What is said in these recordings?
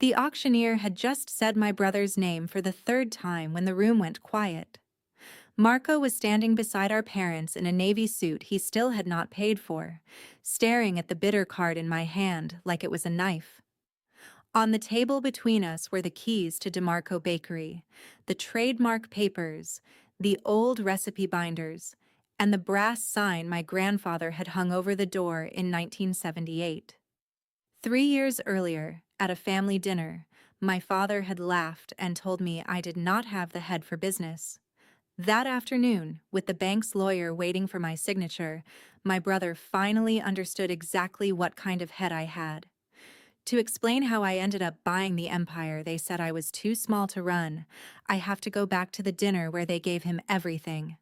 The auctioneer had just said my brother's name for the third time when the room went quiet. Marco was standing beside our parents in a navy suit he still had not paid for, staring at the bidder card in my hand like it was a knife. On the table between us were the keys to DeMarco Bakery, the trademark papers, the old recipe binders, and the brass sign my grandfather had hung over the door in 1978. 3 years earlier, at a family dinner, my father had laughed and told me I did not have the head for business. That afternoon, with the bank's lawyer waiting for my signature, my brother finally understood exactly what kind of head I had. To explain how I ended up buying the empire they said I was too small to run, I have to go back to the dinner where they gave him everything.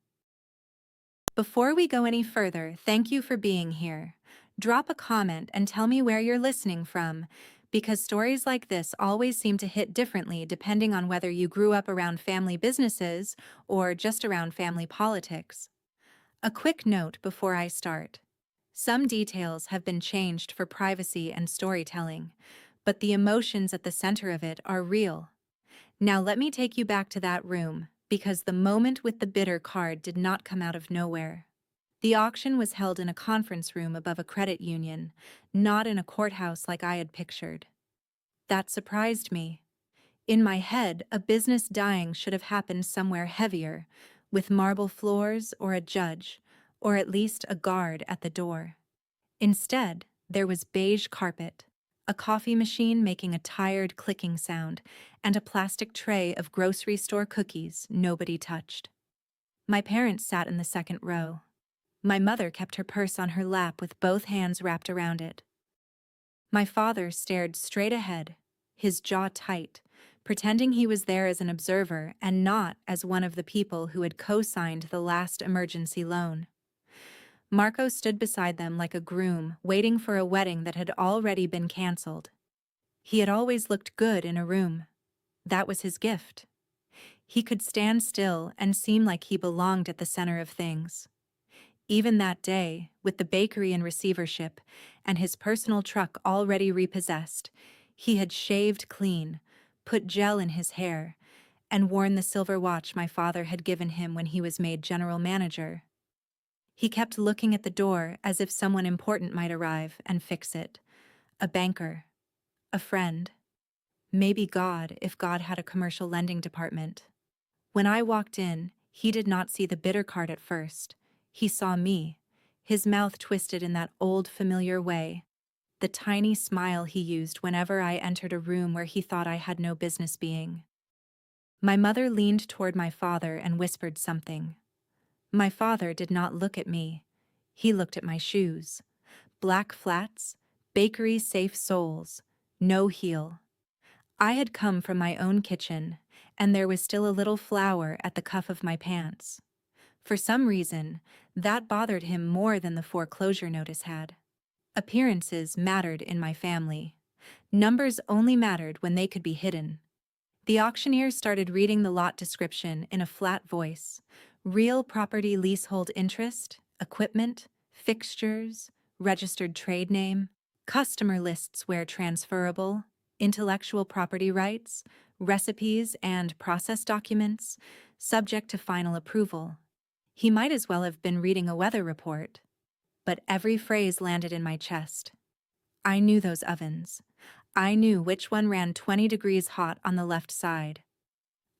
Before we go any further, thank you for being here. Drop a comment and tell me where you're listening from, because stories like this always seem to hit differently depending on whether you grew up around family businesses or just around family politics. A quick note before I start. Some details have been changed for privacy and storytelling, but the emotions at the center of it are real. Now let me take you back to that room, because the moment with the bidder card did not come out of nowhere. The auction was held in a conference room above a credit union, not in a courthouse like I had pictured. That surprised me. In my head, a business dying should have happened somewhere heavier, with marble floors or a judge, or at least a guard at the door. Instead, there was beige carpet, a coffee machine making a tired clicking sound, and a plastic tray of grocery store cookies nobody touched. My parents sat in the second row. My mother kept her purse on her lap with both hands wrapped around it. My father stared straight ahead, his jaw tight, pretending he was there as an observer and not as one of the people who had co-signed the last emergency loan. Marco stood beside them like a groom waiting for a wedding that had already been canceled. He had always looked good in a room. That was his gift. He could stand still and seem like he belonged at the center of things. Even that day, with the bakery in receivership and his personal truck already repossessed, he had shaved clean, put gel in his hair, and worn the silver watch my father had given him when he was made general manager. He kept looking at the door as if someone important might arrive and fix it. A banker. A friend. Maybe God, if God had a commercial lending department. When I walked in, he did not see the bidder card at first. He saw me, his mouth twisted in that old familiar way, the tiny smile he used whenever I entered a room where he thought I had no business being. My mother leaned toward my father and whispered something. My father did not look at me. He looked at my shoes. Black flats, bakery-safe soles, no heel. I had come from my own kitchen, and there was still a little flour at the cuff of my pants. For some reason, that bothered him more than the foreclosure notice had. Appearances mattered in my family. Numbers only mattered when they could be hidden. The auctioneer started reading the lot description in a flat voice. Real property leasehold interest, equipment, fixtures, registered trade name, customer lists where transferable, intellectual property rights, recipes and process documents, subject to final approval. He might as well have been reading a weather report. But every phrase landed in my chest. I knew those ovens. I knew which one ran 20 degrees hot on the left side.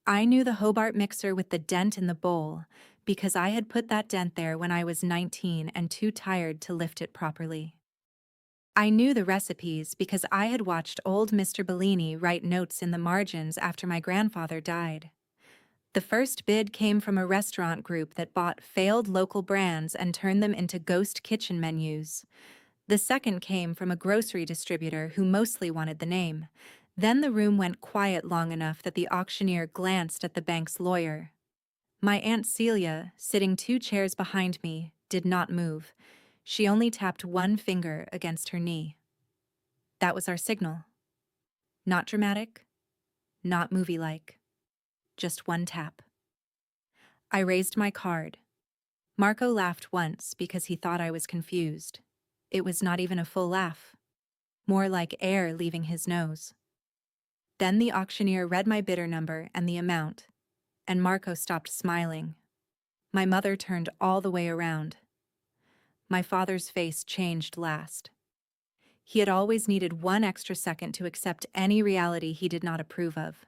I knew the Hobart mixer with the dent in the bowl, because I had put that dent there when I was 19 and too tired to lift it properly. I knew the recipes because I had watched old Mr. Bellini write notes in the margins after my grandfather died. The first bid came from a restaurant group that bought failed local brands and turned them into ghost kitchen menus. The second came from a grocery distributor who mostly wanted the name. Then the room went quiet long enough that the auctioneer glanced at the bank's lawyer. My Aunt Celia, sitting 2 chairs behind me, did not move. She only tapped one finger against her knee. That was our signal. Not dramatic, not movie-like. Just one tap. I raised my card. Marco laughed once because he thought I was confused. It was not even a full laugh. More like air leaving his nose. Then the auctioneer read my bidder number and the amount, and Marco stopped smiling. My mother turned all the way around. My father's face changed last. He had always needed one extra second to accept any reality he did not approve of.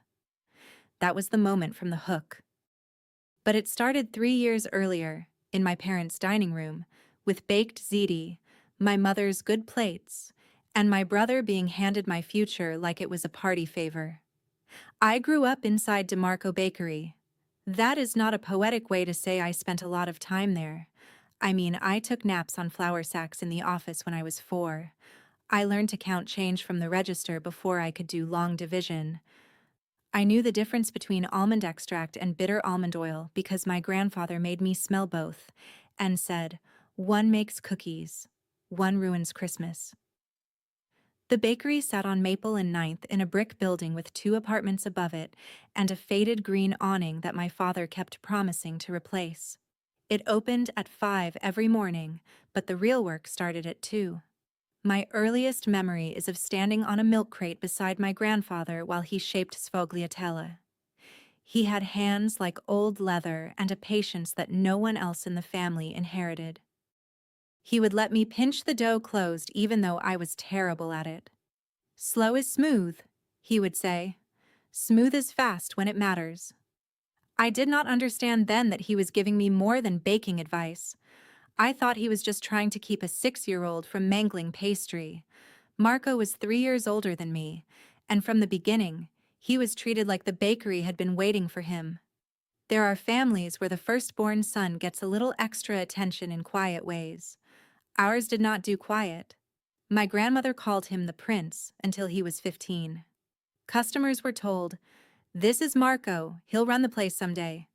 That was the moment from the hook. But it started 3 years earlier, in my parents' dining room, with baked ziti, my mother's good plates, and my brother being handed my future like it was a party favor. I grew up inside DeMarco Bakery. That is not a poetic way to say I spent a lot of time there. I mean, I took naps on flour sacks in the office when I was 4. I learned to count change from the register before I could do long division. I knew the difference between almond extract and bitter almond oil because my grandfather made me smell both and said, "One makes cookies, one ruins Christmas." The bakery sat on Maple and Ninth in a brick building with 2 apartments above it and a faded green awning that my father kept promising to replace. It opened at 5 every morning, but the real work started at 2. My earliest memory is of standing on a milk crate beside my grandfather while he shaped sfogliatella. He had hands like old leather and a patience that no one else in the family inherited. He would let me pinch the dough closed even though I was terrible at it. "Slow is smooth," he would say. "Smooth is fast when it matters." I did not understand then that he was giving me more than baking advice. I thought he was just trying to keep a 6-year-old from mangling pastry. Marco was 3 years older than me, and from the beginning, he was treated like the bakery had been waiting for him. There are families where the firstborn son gets a little extra attention in quiet ways. Ours did not do quiet. My grandmother called him the prince until he was 15. Customers were told, "This is Marco, he'll run the place someday,"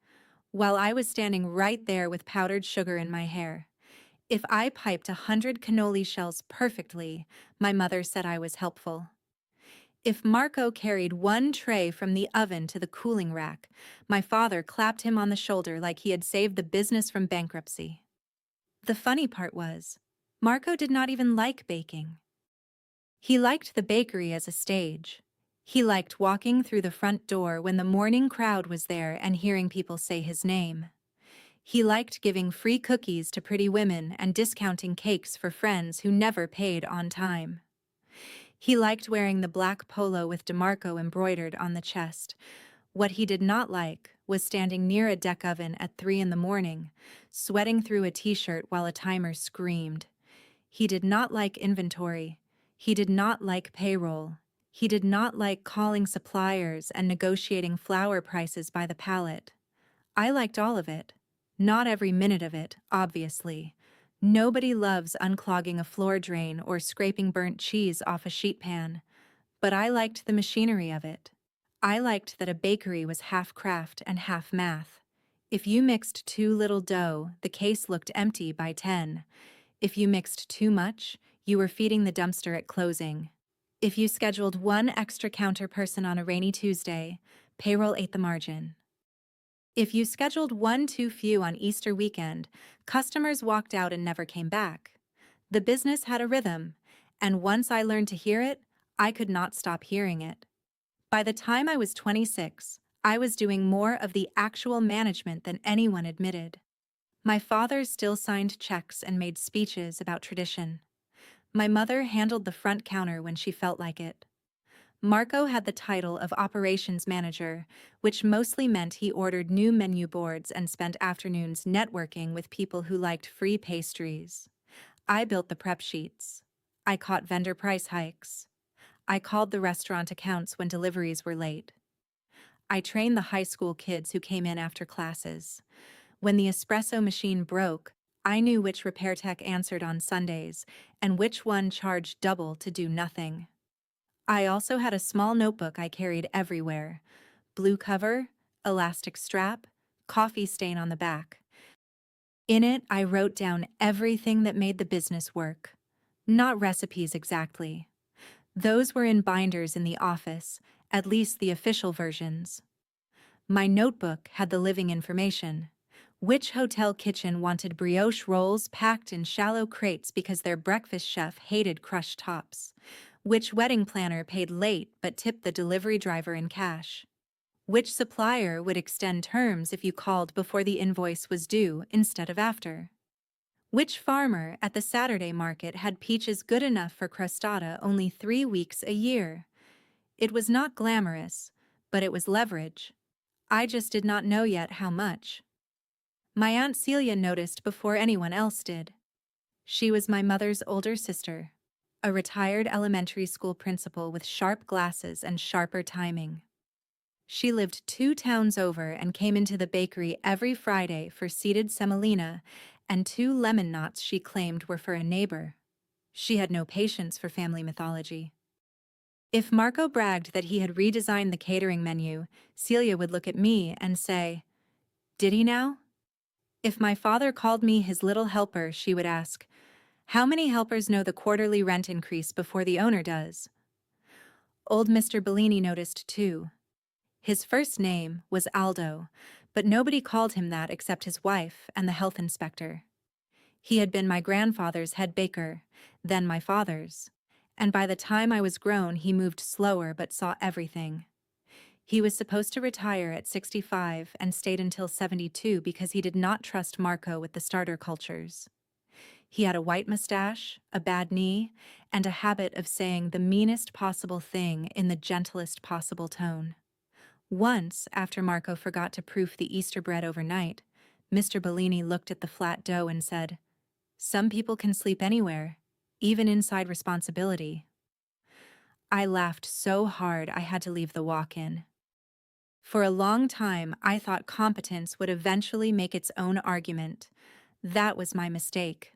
while I was standing right there with powdered sugar in my hair. If I piped 100 cannoli shells perfectly, my mother said I was helpful. If Marco carried one tray from the oven to the cooling rack, my father clapped him on the shoulder like he had saved the business from bankruptcy. The funny part was, Marco did not even like baking. He liked the bakery as a stage. He liked walking through the front door when the morning crowd was there and hearing people say his name. He liked giving free cookies to pretty women and discounting cakes for friends who never paid on time. He liked wearing the black polo with DeMarco embroidered on the chest. What he did not like was standing near a deck oven at 3 in the morning, sweating through a t-shirt while a timer screamed. He did not like inventory. He did not like payroll. He did not like calling suppliers and negotiating flour prices by the pallet. I liked all of it. Not every minute of it, obviously. Nobody loves unclogging a floor drain or scraping burnt cheese off a sheet pan. But I liked the machinery of it. I liked that a bakery was half craft and half math. If you mixed too little dough, the case looked empty by 10. If you mixed too much, you were feeding the dumpster at closing. If you scheduled one extra counter person on a rainy Tuesday, payroll ate the margin. If you scheduled one too few on Easter weekend, customers walked out and never came back. The business had a rhythm, and once I learned to hear it, I could not stop hearing it. By the time I was 26, I was doing more of the actual management than anyone admitted. My father still signed checks and made speeches about tradition. My mother handled the front counter when she felt like it. Marco had the title of operations manager, which mostly meant he ordered new menu boards and spent afternoons networking with people who liked free pastries. I built the prep sheets. I caught vendor price hikes. I called the restaurant accounts when deliveries were late. I trained the high school kids who came in after classes. When the espresso machine broke, I knew which repair tech answered on Sundays and which one charged double to do nothing. I also had a small notebook I carried everywhere. Blue cover, elastic strap, coffee stain on the back. In it, I wrote down everything that made the business work. Not recipes exactly. Those were in binders in the office, at least the official versions. My notebook had the living information. Which hotel kitchen wanted brioche rolls packed in shallow crates because their breakfast chef hated crushed tops? Which wedding planner paid late but tipped the delivery driver in cash? Which supplier would extend terms if you called before the invoice was due instead of after? Which farmer at the Saturday market had peaches good enough for crostata only 3 weeks a year? It was not glamorous, but it was leverage. I just did not know yet how much. My Aunt Celia noticed before anyone else did. She was my mother's older sister, a retired elementary school principal with sharp glasses and sharper timing. She lived 2 towns over and came into the bakery every Friday for seeded semolina and 2 lemon knots she claimed were for a neighbor. She had no patience for family mythology. If Marco bragged that he had redesigned the catering menu, Celia would look at me and say, "Did he now?" If my father called me his little helper, she would ask, "How many helpers know the quarterly rent increase before the owner does?" Old Mr. Bellini noticed too. His first name was Aldo, but nobody called him that except his wife and the health inspector. He had been my grandfather's head baker, then my father's, and by the time I was grown he moved slower but saw everything. He was supposed to retire at 65 and stayed until 72 because he did not trust Marco with the starter cultures. He had a white mustache, a bad knee, and a habit of saying the meanest possible thing in the gentlest possible tone. Once, after Marco forgot to proof the Easter bread overnight, Mr. Bellini looked at the flat dough and said, "Some people can sleep anywhere, even inside responsibility." I laughed so hard I had to leave the walk-in. For a long time, I thought competence would eventually make its own argument. That was my mistake.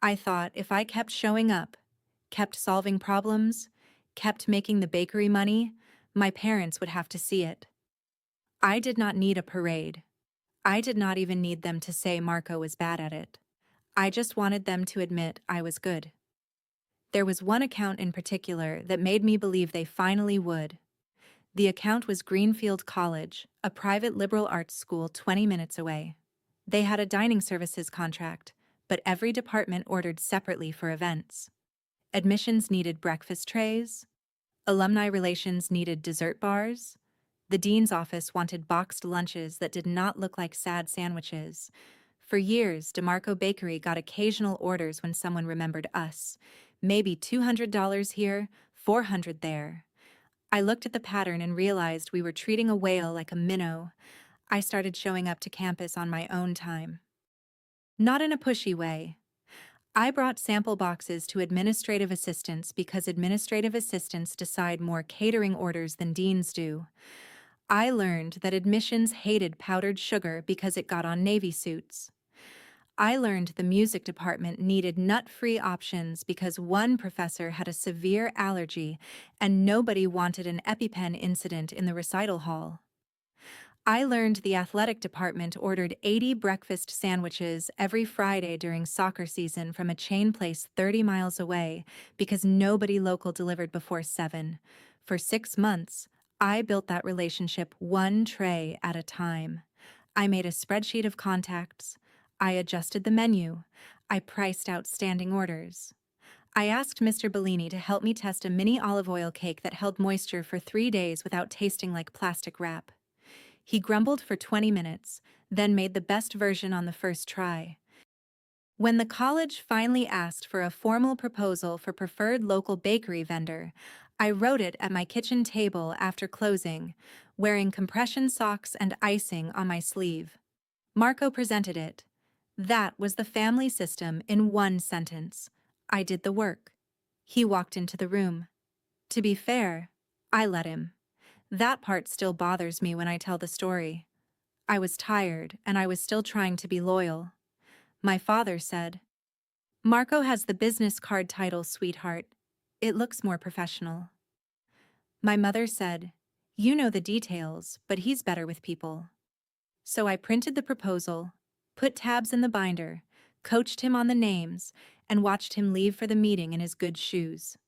I thought if I kept showing up, kept solving problems, kept making the bakery money, my parents would have to see it. I did not need a parade. I did not even need them to say Marco was bad at it. I just wanted them to admit I was good. There was one account in particular that made me believe they finally would. The account was Greenfield College, a private liberal arts school 20 minutes away. They had a dining services contract, but every department ordered separately for events. Admissions needed breakfast trays. Alumni relations needed dessert bars. The dean's office wanted boxed lunches that did not look like sad sandwiches. For years, DeMarco Bakery got occasional orders when someone remembered us. Maybe $200 here, $400 there. I looked at the pattern and realized we were treating a whale like a minnow. I started showing up to campus on my own time. Not in a pushy way. I brought sample boxes to administrative assistants because administrative assistants decide more catering orders than deans do. I learned that admissions hated powdered sugar because it got on Navy suits. I learned the music department needed nut-free options because one professor had a severe allergy and nobody wanted an EpiPen incident in the recital hall. I learned the athletic department ordered 80 breakfast sandwiches every Friday during soccer season from a chain place 30 miles away because nobody local delivered before 7. For 6 months, I built that relationship one tray at a time. I made a spreadsheet of contacts. I adjusted the menu. I priced out standing orders. I asked Mr. Bellini to help me test a mini olive oil cake that held moisture for 3 days without tasting like plastic wrap. He grumbled for 20 minutes, then made the best version on the first try. When the college finally asked for a formal proposal for preferred local bakery vendor, I wrote it at my kitchen table after closing, wearing compression socks and icing on my sleeve. Marco presented it. That was the family system in one sentence. I did the work. He walked into the room. To be fair, I let him. That part still bothers me when I tell the story. I was tired, and I was still trying to be loyal. My father said, "Marco has the business card title, sweetheart. It looks more professional." My mother said, "You know the details, but he's better with people." So I printed the proposal, put tabs in the binder, coached him on the names, and watched him leave for the meeting in his good shoes.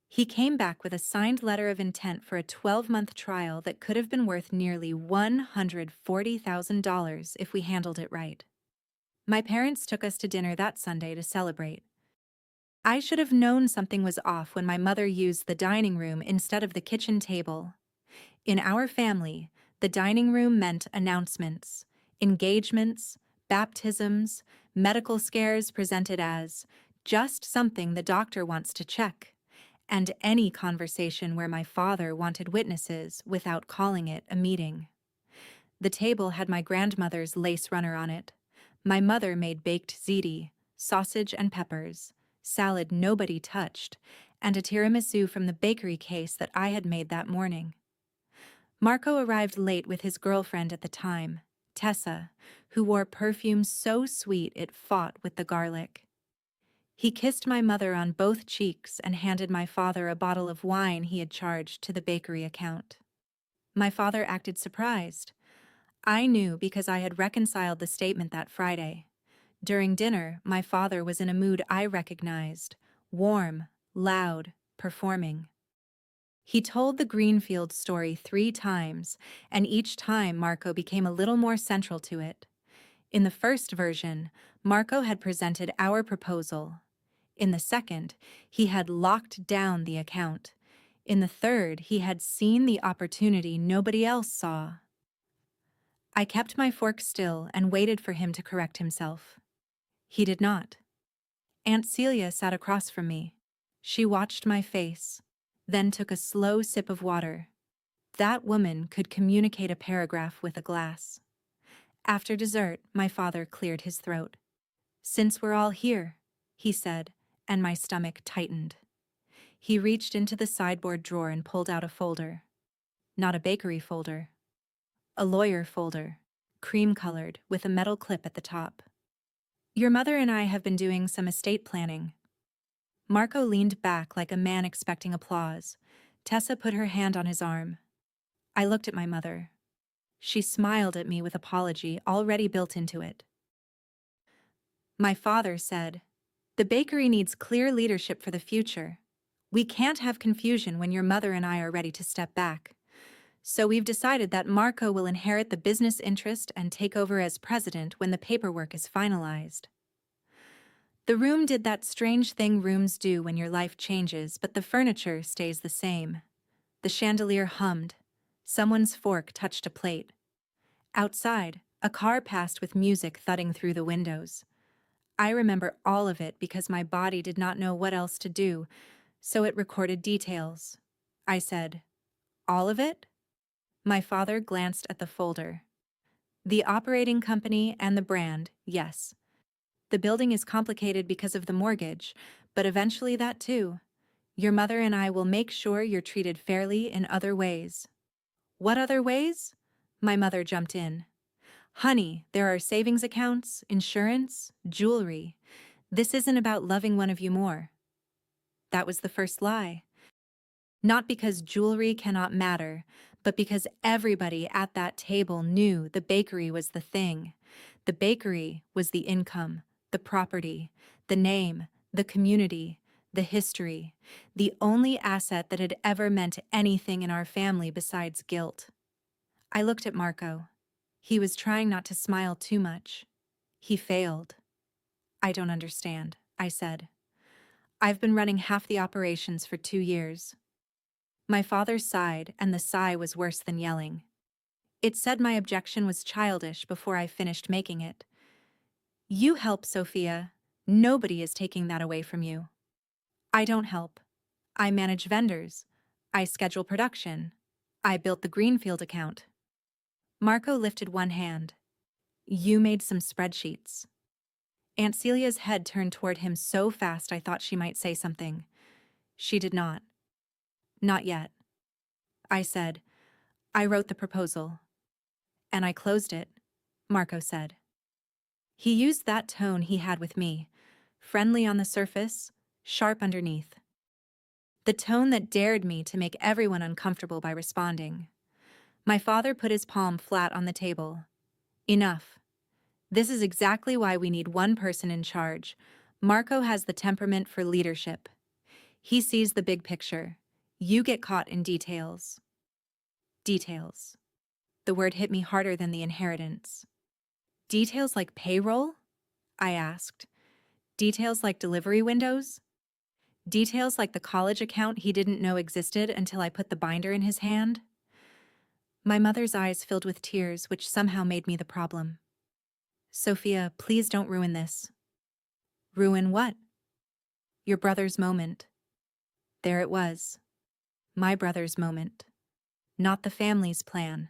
He came back with a signed letter of intent for a 12-month trial that could have been worth nearly $140,000 if we handled it right. My parents took us to dinner that Sunday to celebrate. I should have known something was off when my mother used the dining room instead of the kitchen table. In our family, the dining room meant announcements, engagements, baptisms, medical scares presented as just something the doctor wants to check, and any conversation where my father wanted witnesses without calling it a meeting. The table had my grandmother's lace runner on it. My mother made baked ziti, sausage and peppers, salad nobody touched, and a tiramisu from the bakery case that I had made that morning. Marco arrived late with his girlfriend at the time, Tessa, who wore perfume so sweet it fought with the garlic. He kissed my mother on both cheeks and handed my father a bottle of wine he had charged to the bakery account. My father acted surprised. I knew because I had reconciled the statement that Friday. During dinner, my father was in a mood I recognized, warm, loud, performing. He told the Greenfield story 3 times, and each time Marco became a little more central to it. In the first version, Marco had presented our proposal. In the second, he had locked down the account. In the third, he had seen the opportunity nobody else saw. I kept my fork still and waited for him to correct himself. He did not. Aunt Celia sat across from me. She watched my face, then took a slow sip of water. That woman could communicate a paragraph with a glass. After dessert, my father cleared his throat. "Since we're all here," he said, and my stomach tightened. He reached into the sideboard drawer and pulled out a folder. Not a bakery folder. A lawyer folder, cream-colored, with a metal clip at the top. "Your mother and I have been doing some estate planning." Marco leaned back like a man expecting applause. Tessa put her hand on his arm. I looked at my mother. She smiled at me with apology already built into it. My father said, "The bakery needs clear leadership for the future. We can't have confusion when your mother and I are ready to step back. So we've decided that Marco will inherit the business interest and take over as president when the paperwork is finalized." The room did that strange thing rooms do when your life changes, but the furniture stays the same. The chandelier hummed. Someone's fork touched a plate. Outside, a car passed with music thudding through the windows. I remember all of it because my body did not know what else to do, so it recorded details. I said, "All of it?" My father glanced at the folder. "The operating company and the brand, yes. The building is complicated because of the mortgage, but eventually that too. Your mother and I will make sure you're treated fairly in other ways." "What other ways?" My mother jumped in. "Honey, there are savings accounts, insurance, jewelry. This isn't about loving one of you more." That was the first lie. Not because jewelry cannot matter, but because everybody at that table knew the bakery was the thing. The bakery was the income, the property, the name, the community, the history, the only asset that had ever meant anything in our family besides guilt. I looked at Marco. He was trying not to smile too much. He failed. "I don't understand," I said. "I've been running half the operations for 2 years." My father sighed, and the sigh was worse than yelling. It said my objection was childish before I finished making it. "You help, Sophia. Nobody is taking that away from you." "I don't help. I manage vendors. I schedule production. I built the Greenfield account." Marco lifted one hand. "You made some spreadsheets." Aunt Celia's head turned toward him so fast I thought she might say something. She did not. "Not yet." I said, "I wrote the proposal." "And I closed it," Marco said. He used that tone he had with me, friendly on the surface, sharp underneath. The tone that dared me to make everyone uncomfortable by responding. My father put his palm flat on the table. "Enough. This is exactly why we need one person in charge. Marco has the temperament for leadership. He sees the big picture. You get caught in details." Details. The word hit me harder than the inheritance. "Details like payroll?" I asked. "Details like delivery windows?" Details like the college account he didn't know existed until I put the binder in his hand. My mother's eyes filled with tears, which somehow made me the problem. Sophia, please don't ruin this. Ruin what? Your brother's moment. There it was. My brother's moment. Not the family's plan.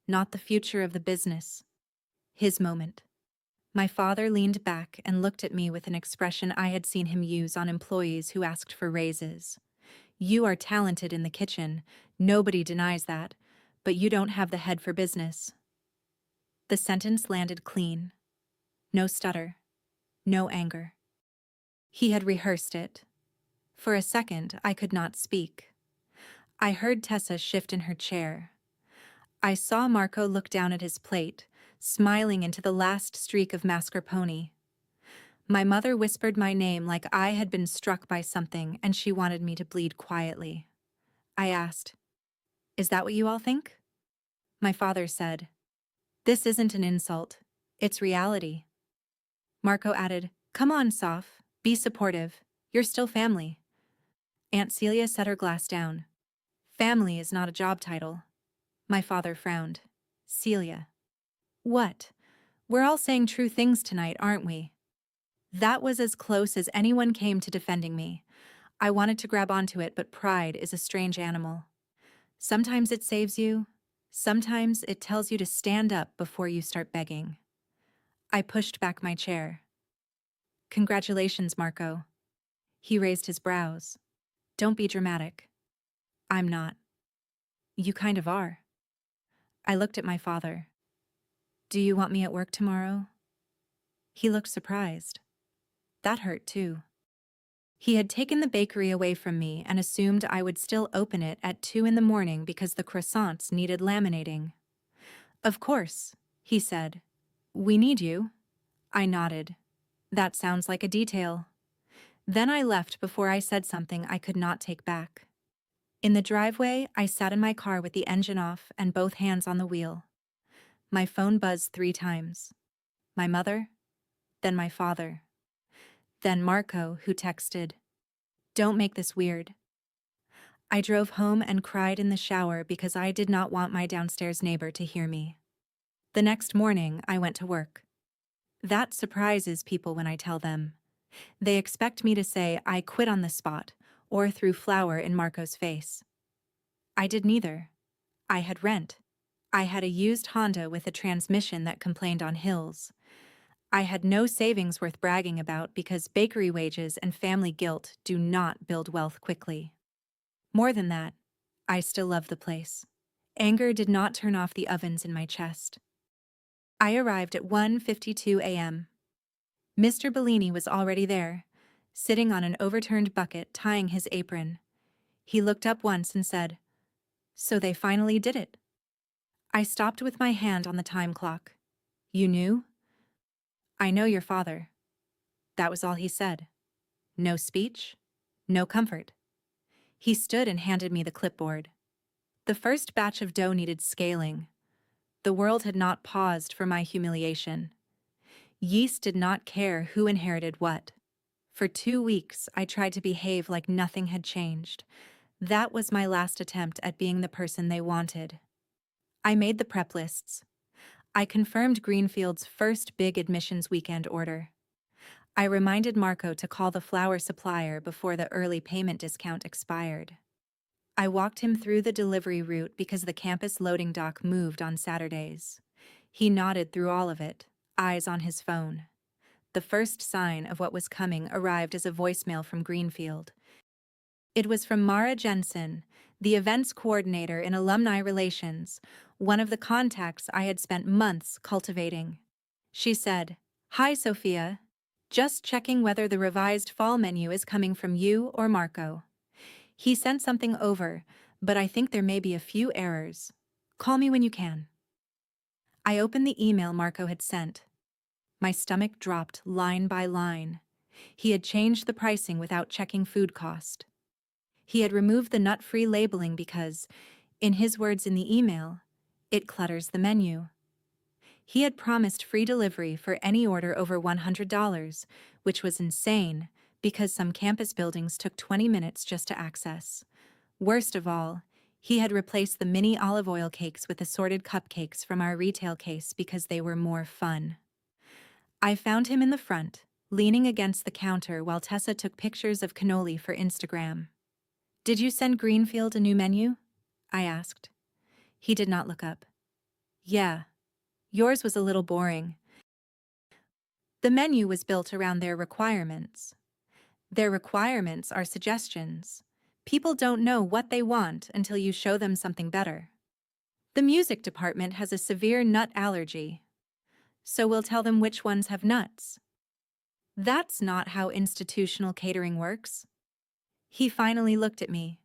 Not the future of the business. His moment. My father leaned back and looked at me with an expression I had seen him use on employees who asked for raises. You are talented in the kitchen, nobody denies that, but you don't have the head for business. The sentence landed clean. No stutter. No anger. He had rehearsed it. For a second, I could not speak. I heard Tessa shift in her chair. I saw Marco look down at his plate, smiling into the last streak of mascarpone. My mother whispered my name like I had been struck by something and she wanted me to bleed quietly. I asked, "Is that what you all think?" My father said, "This isn't an insult. It's reality." Marco added, "Come on, Soph. Be supportive. You're still family." Aunt Celia set her glass down. "Family is not a job title." My father frowned. "Celia." "What? We're all saying true things tonight, aren't we?" That was as close as anyone came to defending me. I wanted to grab onto it, but pride is a strange animal. Sometimes it saves you. Sometimes it tells you to stand up before you start begging. I pushed back my chair. "Congratulations, Marco." He raised his brows. "Don't be dramatic." "I'm not." "You kind of are." I looked at my father. "Do you want me at work tomorrow?" He looked surprised. That hurt too. He had taken the bakery away from me and assumed I would still open it at 2 in the morning because the croissants needed laminating. "Of course," he said. "We need you." I nodded. That sounds like a detail. Then I left before I said something I could not take back. In the driveway, I sat in my car with the engine off and both hands on the wheel. My phone buzzed 3 times. My mother, then my father, then Marco, who texted, "Don't make this weird." I drove home and cried in the shower because I did not want my downstairs neighbor to hear me. The next morning, I went to work. That surprises people when I tell them. They expect me to say I quit on the spot or threw flour in Marco's face. I did neither. I had rent. I had a used Honda with a transmission that complained on hills. I had no savings worth bragging about because bakery wages and family guilt do not build wealth quickly. More than that, I still loved the place. Anger did not turn off the ovens in my chest. I arrived at 1:52 a.m. Mr. Bellini was already there, sitting on an overturned bucket tying his apron. He looked up once and said, "So they finally did it." I stopped with my hand on the time clock. "You knew?" "I know your father." That was all he said. No speech, no comfort. He stood and handed me the clipboard. The first batch of dough needed scaling. The world had not paused for my humiliation. Yeast did not care who inherited what. For 2 weeks, I tried to behave like nothing had changed. That was my last attempt at being the person they wanted. I made the prep lists. I confirmed Greenfield's first big admissions weekend order. I reminded Marco to call the flour supplier before the early payment discount expired. I walked him through the delivery route because the campus loading dock moved on Saturdays. He nodded through all of it, eyes on his phone. The first sign of what was coming arrived as a voicemail from Greenfield. It was from Mara Jensen, the events coordinator in alumni relations, one of the contacts I had spent months cultivating. She said, "Hi, Sophia. Just checking whether the revised fall menu is coming from you or Marco. He sent something over, but I think there may be a few errors. Call me when you can." I opened the email Marco had sent. My stomach dropped line by line. He had changed the pricing without checking food cost. He had removed the nut-free labeling because, in his words in the email, it clutters the menu. He had promised free delivery for any order over $100, which was insane because some campus buildings took 20 minutes just to access. Worst of all, he had replaced the mini olive oil cakes with assorted cupcakes from our retail case because they were more fun. I found him in the front, leaning against the counter while Tessa took pictures of cannoli for Instagram. "Did you send Greenfield a new menu?" I asked. He did not look up. "Yeah. Yours was a little boring." The menu was built around their requirements. Their requirements are suggestions. People don't know what they want until you show them something better. The music department has a severe nut allergy, so we'll tell them which ones have nuts. That's not how institutional catering works. He finally looked at me.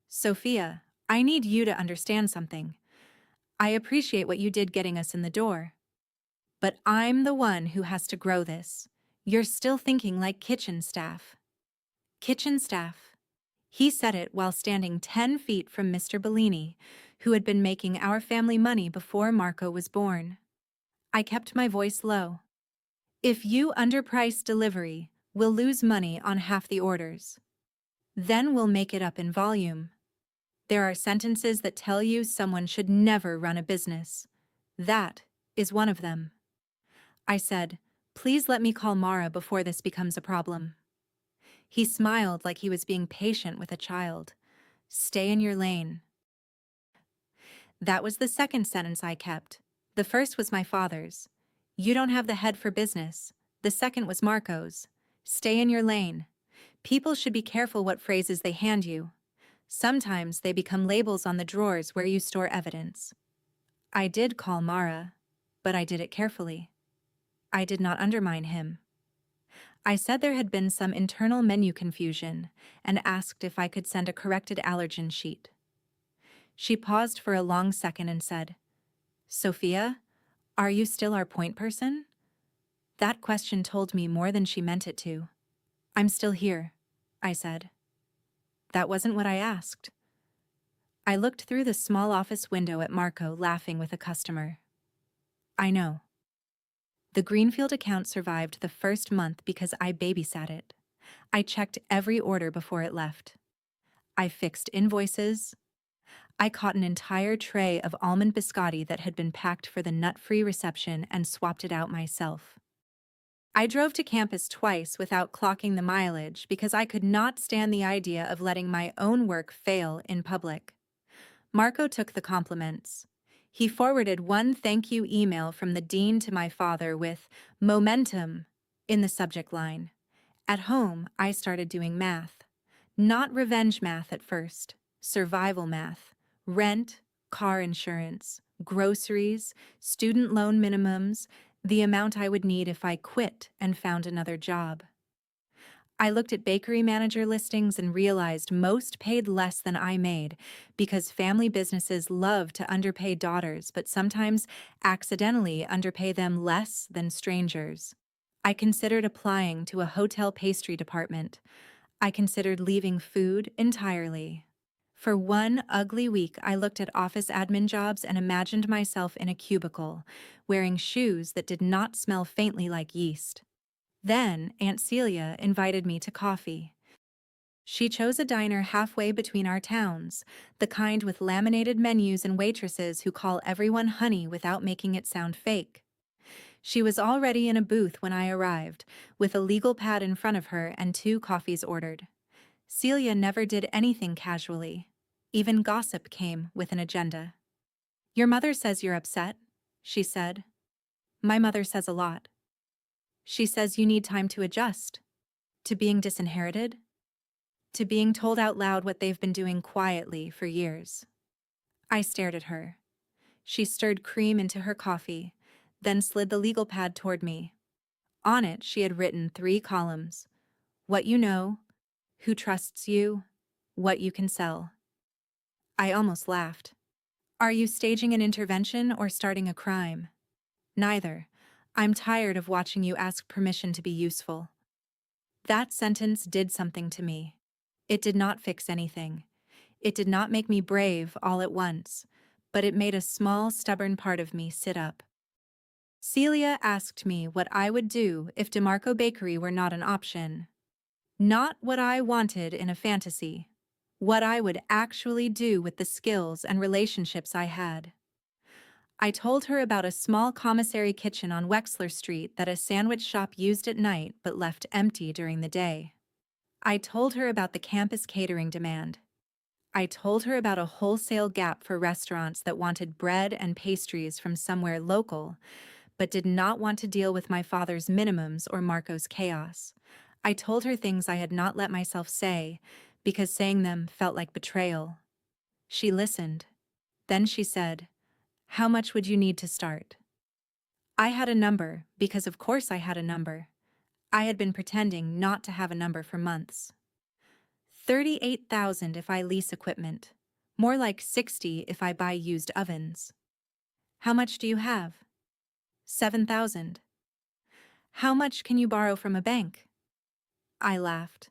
"Sophia, I need you to understand something. I appreciate what you did getting us in the door. But I'm the one who has to grow this. You're still thinking like kitchen staff." Kitchen staff. He said it while standing 10 feet from Mr. Bellini, who had been making our family money before Marco was born. I kept my voice low. "If you underprice delivery, we'll lose money on half the orders. Then we'll make it up in volume. There are sentences that tell you someone should never run a business. That is one of them." I said, "Please let me call Mara before this becomes a problem." He smiled like he was being patient with a child. "Stay in your lane." That was the second sentence I kept. The first was my father's. "You don't have the head for business." The second was Marco's. "Stay in your lane." People should be careful what phrases they hand you. Sometimes they become labels on the drawers where you store evidence. I did call Mara, but I did it carefully. I did not undermine him. I said there had been some internal menu confusion and asked if I could send a corrected allergen sheet. She paused for a long second and said, "Sophia, are you still our point person?" That question told me more than she meant it to. "I'm still here," I said. That wasn't what I asked. I looked through the small office window at Marco laughing with a customer. "I know. The Greenfield account survived the first month because I babysat it. I checked every order before it left. I fixed invoices. I caught an entire tray of almond biscotti that had been packed for the nut-free reception and swapped it out myself. I drove to campus twice without clocking the mileage because I could not stand the idea of letting my own work fail in public. Marco took the compliments. He forwarded one thank you email from the dean to my father with "momentum" in the subject line. At home, I started doing math. Not revenge math at first, survival math. Rent, car insurance, groceries, student loan minimums, the amount I would need if I quit and found another job. I looked at bakery manager listings and realized most paid less than I made because family businesses love to underpay daughters but sometimes accidentally underpay them less than strangers. I considered applying to a hotel pastry department. I considered leaving food entirely. For one ugly week, I looked at office admin jobs and imagined myself in a cubicle, wearing shoes that did not smell faintly like yeast. Then Aunt Celia invited me to coffee. She chose a diner halfway between our towns, the kind with laminated menus and waitresses who call everyone honey without making it sound fake. She was already in a booth when I arrived, with a legal pad in front of her and 2 coffees ordered. Celia never did anything casually. Even gossip came with an agenda. "Your mother says you're upset," she said. My mother says a lot. She says you need time to adjust. To being disinherited. To being told out loud what they've been doing quietly for years. I stared at her. She stirred cream into her coffee, then slid the legal pad toward me. On it, she had written 3 columns. What you know, who trusts you, what you can sell. I almost laughed. "Are you staging an intervention or starting a crime?" "Neither. I'm tired of watching you ask permission to be useful." That sentence did something to me. It did not fix anything. It did not make me brave all at once, but it made a small, stubborn part of me sit up. Celia asked me what I would do if DeMarco Bakery were not an option. Not what I wanted in a fantasy. What I would actually do with the skills and relationships I had. I told her about a small commissary kitchen on Wexler Street that a sandwich shop used at night but left empty during the day. I told her about the campus catering demand. I told her about a wholesale gap for restaurants that wanted bread and pastries from somewhere local, but did not want to deal with my father's minimums or Marco's chaos. I told her things I had not let myself say, because saying them felt like betrayal. She listened. Then she said, "How much would you need to start?" I had a number, because of course I had a number. I had been pretending not to have a number for months. 38,000 if I lease equipment. More like 60 if I buy used ovens. How much do you have? 7,000. How much can you borrow from a bank? I laughed.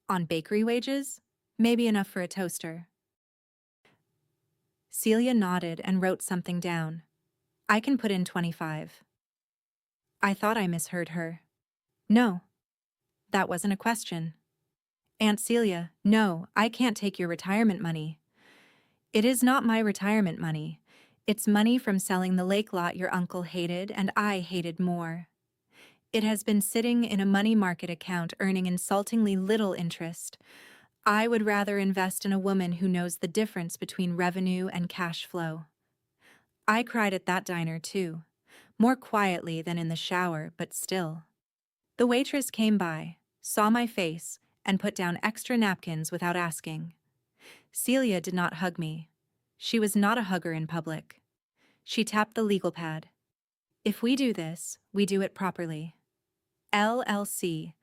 On bakery wages? Maybe enough for a toaster. Celia nodded and wrote something down. I can put in 25. I thought I misheard her. No, that wasn't a question. Aunt Celia, no, I can't take your retirement money. It is not my retirement money. It's money from selling the lake lot your uncle hated and I hated more. It has been sitting in a money market account earning insultingly little interest. I would rather invest in a woman who knows the difference between revenue and cash flow. I cried at that diner too, more quietly than in the shower, but still. The waitress came by, saw my face, and put down extra napkins without asking. Celia did not hug me. She was not a hugger in public. She tapped the legal pad. If we do this, we do it properly. LLC,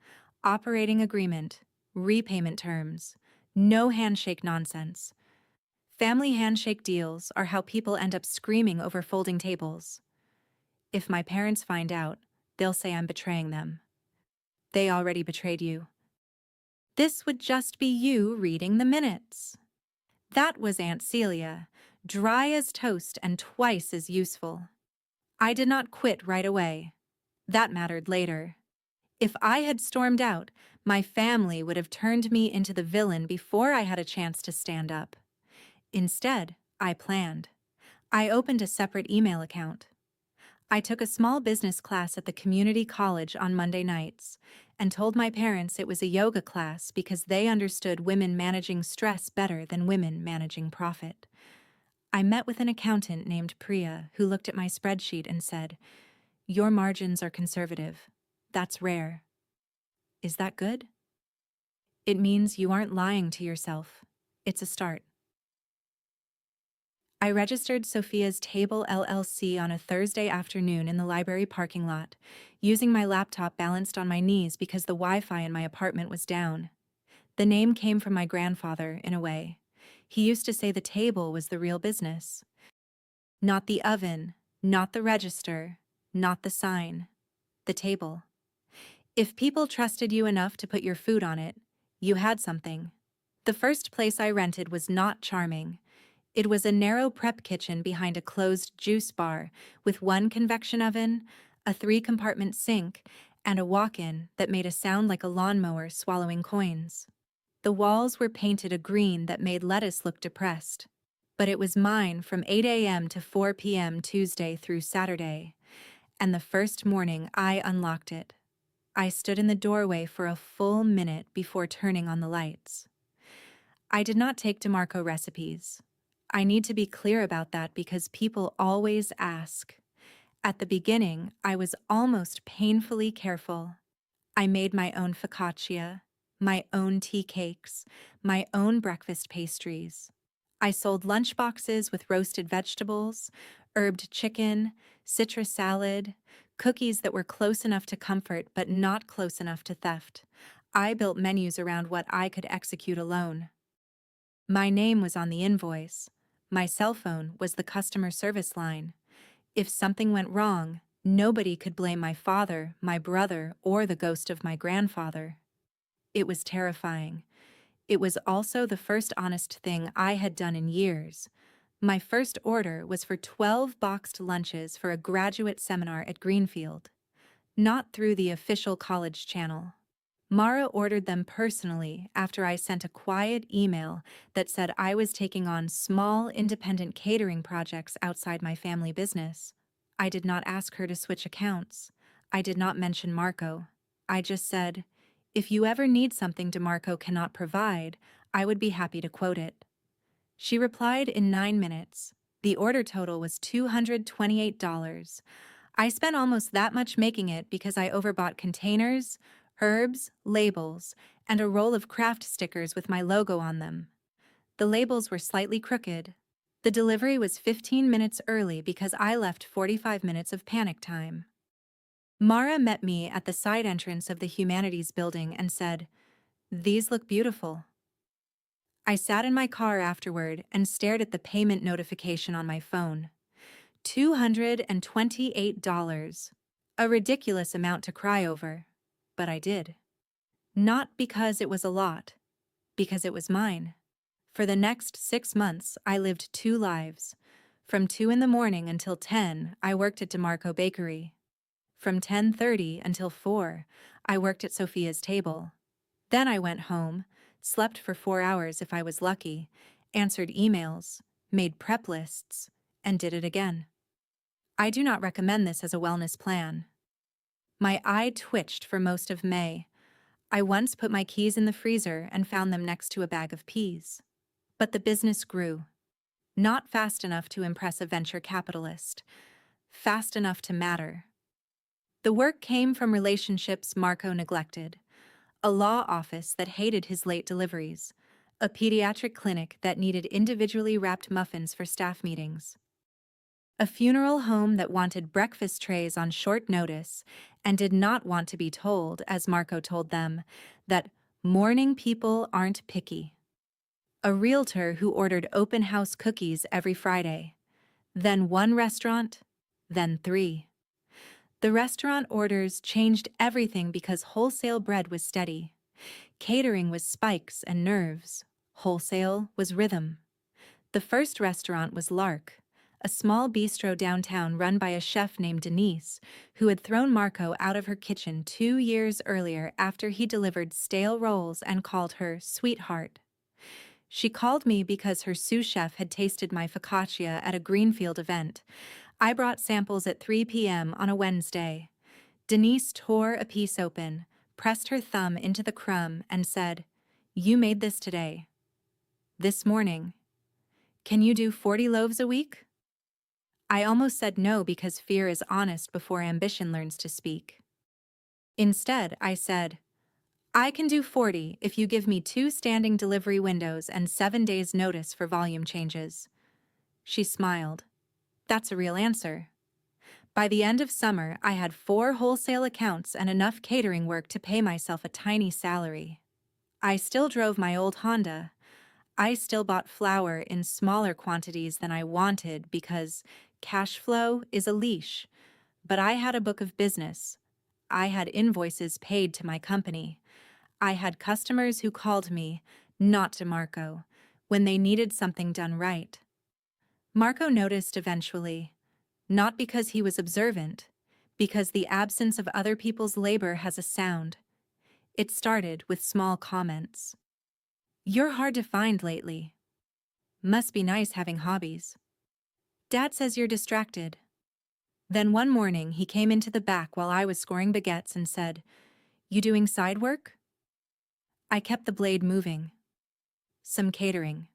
operating agreement, repayment terms, no handshake nonsense. Family handshake deals are how people end up screaming over folding tables. If my parents find out, they'll say I'm betraying them. They already betrayed you. This would just be you reading the minutes. That was Aunt Celia, dry as toast and twice as useful. I did not quit right away. That mattered later. If I had stormed out, my family would have turned me into the villain before I had a chance to stand up. Instead, I planned. I opened a separate email account. I took a small business class at the community college on Monday nights and told my parents it was a yoga class because they understood women managing stress better than women managing profit. I met with an accountant named Priya who looked at my spreadsheet and said, "Your margins are conservative. That's rare." Is that good? It means you aren't lying to yourself. It's a start. I registered Sophia's Table LLC on a Thursday afternoon in the library parking lot, using my laptop balanced on my knees because the Wi-Fi in my apartment was down. The name came from my grandfather, in a way. He used to say the table was the real business. Not the oven, not the register, not the sign. The table. If people trusted you enough to put your food on it, you had something. The first place I rented was not charming. It was a narrow prep kitchen behind a closed juice bar with one convection oven, a 3-compartment sink, and a walk-in that made a sound like a lawnmower swallowing coins. The walls were painted a green that made lettuce look depressed. But it was mine from 8 a.m. to 4 p.m. Tuesday through Saturday, and the first morning I unlocked it. I stood in the doorway for a full minute before turning on the lights. I did not take DeMarco recipes. I need to be clear about that because people always ask. At the beginning, I was almost painfully careful. I made my own focaccia, my own tea cakes, my own breakfast pastries. I sold lunchboxes with roasted vegetables, herbed chicken, citrus salad, cookies that were close enough to comfort but not close enough to theft. I built menus around what I could execute alone. My name was on the invoice. My cell phone was the customer service line. If something went wrong, nobody could blame my father, my brother, or the ghost of my grandfather. It was terrifying. It was also the first honest thing I had done in years. My first order was for 12 boxed lunches for a graduate seminar at Greenfield. Not through the official college channel. Mara ordered them personally after I sent a quiet email that said I was taking on small, independent catering projects outside my family business. I did not ask her to switch accounts. I did not mention Marco. I just said, "If you ever need something DeMarco cannot provide, I would be happy to quote it." She replied in 9 minutes. The order total was $228. I spent almost that much making it because I overbought containers, herbs, labels, and a roll of craft stickers with my logo on them. The labels were slightly crooked. The delivery was 15 minutes early because I left 45 minutes of panic time. Mara met me at the side entrance of the Humanities building and said, "These look beautiful." I sat in my car afterward and stared at the payment notification on my phone. $228. A ridiculous amount to cry over. But I did. Not because it was a lot, because it was mine. For the next 6 months, I lived 2 lives. From 2 in the morning until 10, I worked at DeMarco Bakery. From 10:30 until 4, I worked at Sophia's table. Then I went home, slept for 4 hours if I was lucky, answered emails, made prep lists, and did it again. I do not recommend this as a wellness plan. My eye twitched for most of May. I once put my keys in the freezer and found them next to a bag of peas. But the business grew. Not fast enough to impress a venture capitalist. Fast enough to matter. The work came from relationships Marco neglected. A law office that hated his late deliveries. A pediatric clinic that needed individually wrapped muffins for staff meetings. A funeral home that wanted breakfast trays on short notice and did not want to be told, as Marco told them, that morning people aren't picky. A realtor who ordered open house cookies every Friday. Then 1 restaurant, then 3. The restaurant orders changed everything because wholesale bread was steady. Catering was spikes and nerves. Wholesale was rhythm. The first restaurant was Lark, a small bistro downtown run by a chef named Denise, who had thrown Marco out of her kitchen 2 years earlier after he delivered stale rolls and called her sweetheart. She called me because her sous chef had tasted my focaccia at a Greenfield event. I brought samples at 3 p.m. on a Wednesday. Denise tore a piece open, pressed her thumb into the crumb, and said, "You made this today. This morning. Can you do 40 loaves a week?" I almost said no because fear is honest before ambition learns to speak. Instead, I said, "I can do 40 if you give me 2 standing delivery windows and 7 days' notice for volume changes." She smiled. That's a real answer. By the end of summer, I had 4 wholesale accounts and enough catering work to pay myself a tiny salary. I still drove my old Honda. I still bought flour in smaller quantities than I wanted because cash flow is a leash. But I had a book of business. I had invoices paid to my company. I had customers who called me, not to Marco, when they needed something done right. Marco noticed eventually, not because he was observant, because the absence of other people's labor has a sound. It started with small comments. "You're hard to find lately. Must be nice having hobbies. Dad says you're distracted." Then one morning he came into the back while I was scoring baguettes and said, "You doing side work?" I kept the blade moving. "Some catering."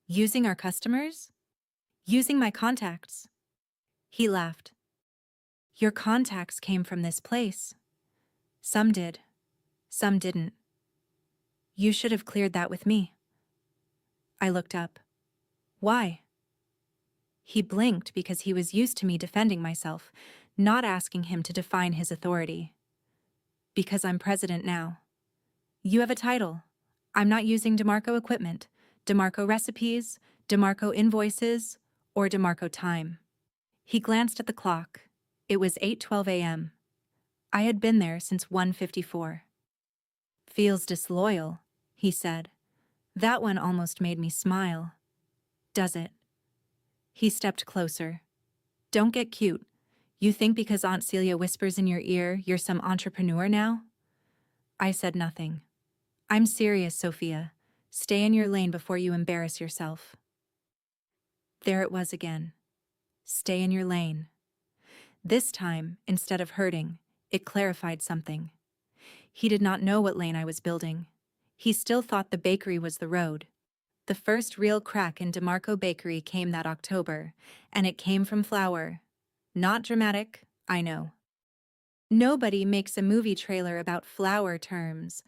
"Using our customers?" "Using my contacts." He laughed. "Your contacts came from this place. Some did. Some didn't. You should have cleared that with me." I looked up. "Why?" He blinked because he was used to me defending myself, not asking him to define his authority. "Because I'm president now. You have a title. I'm not using DeMarco equipment, DeMarco recipes, DeMarco invoices, or DeMarco time." He glanced at the clock. It was 8:12 a.m. I had been there since 1:54. "Feels disloyal," he said. That one almost made me smile. "Does it?" He stepped closer. "Don't get cute. You think because Aunt Celia whispers in your ear, you're some entrepreneur now?" I said nothing. I'm serious, Sophia. Stay in your lane before you embarrass yourself. There it was again. Stay in your lane. This time, instead of hurting, it clarified something. He did not know what lane I was building. He still thought the bakery was the road. The first real crack in DeMarco Bakery came that October, and it came from flour. Not dramatic, I know. Nobody makes a movie trailer about flour terms,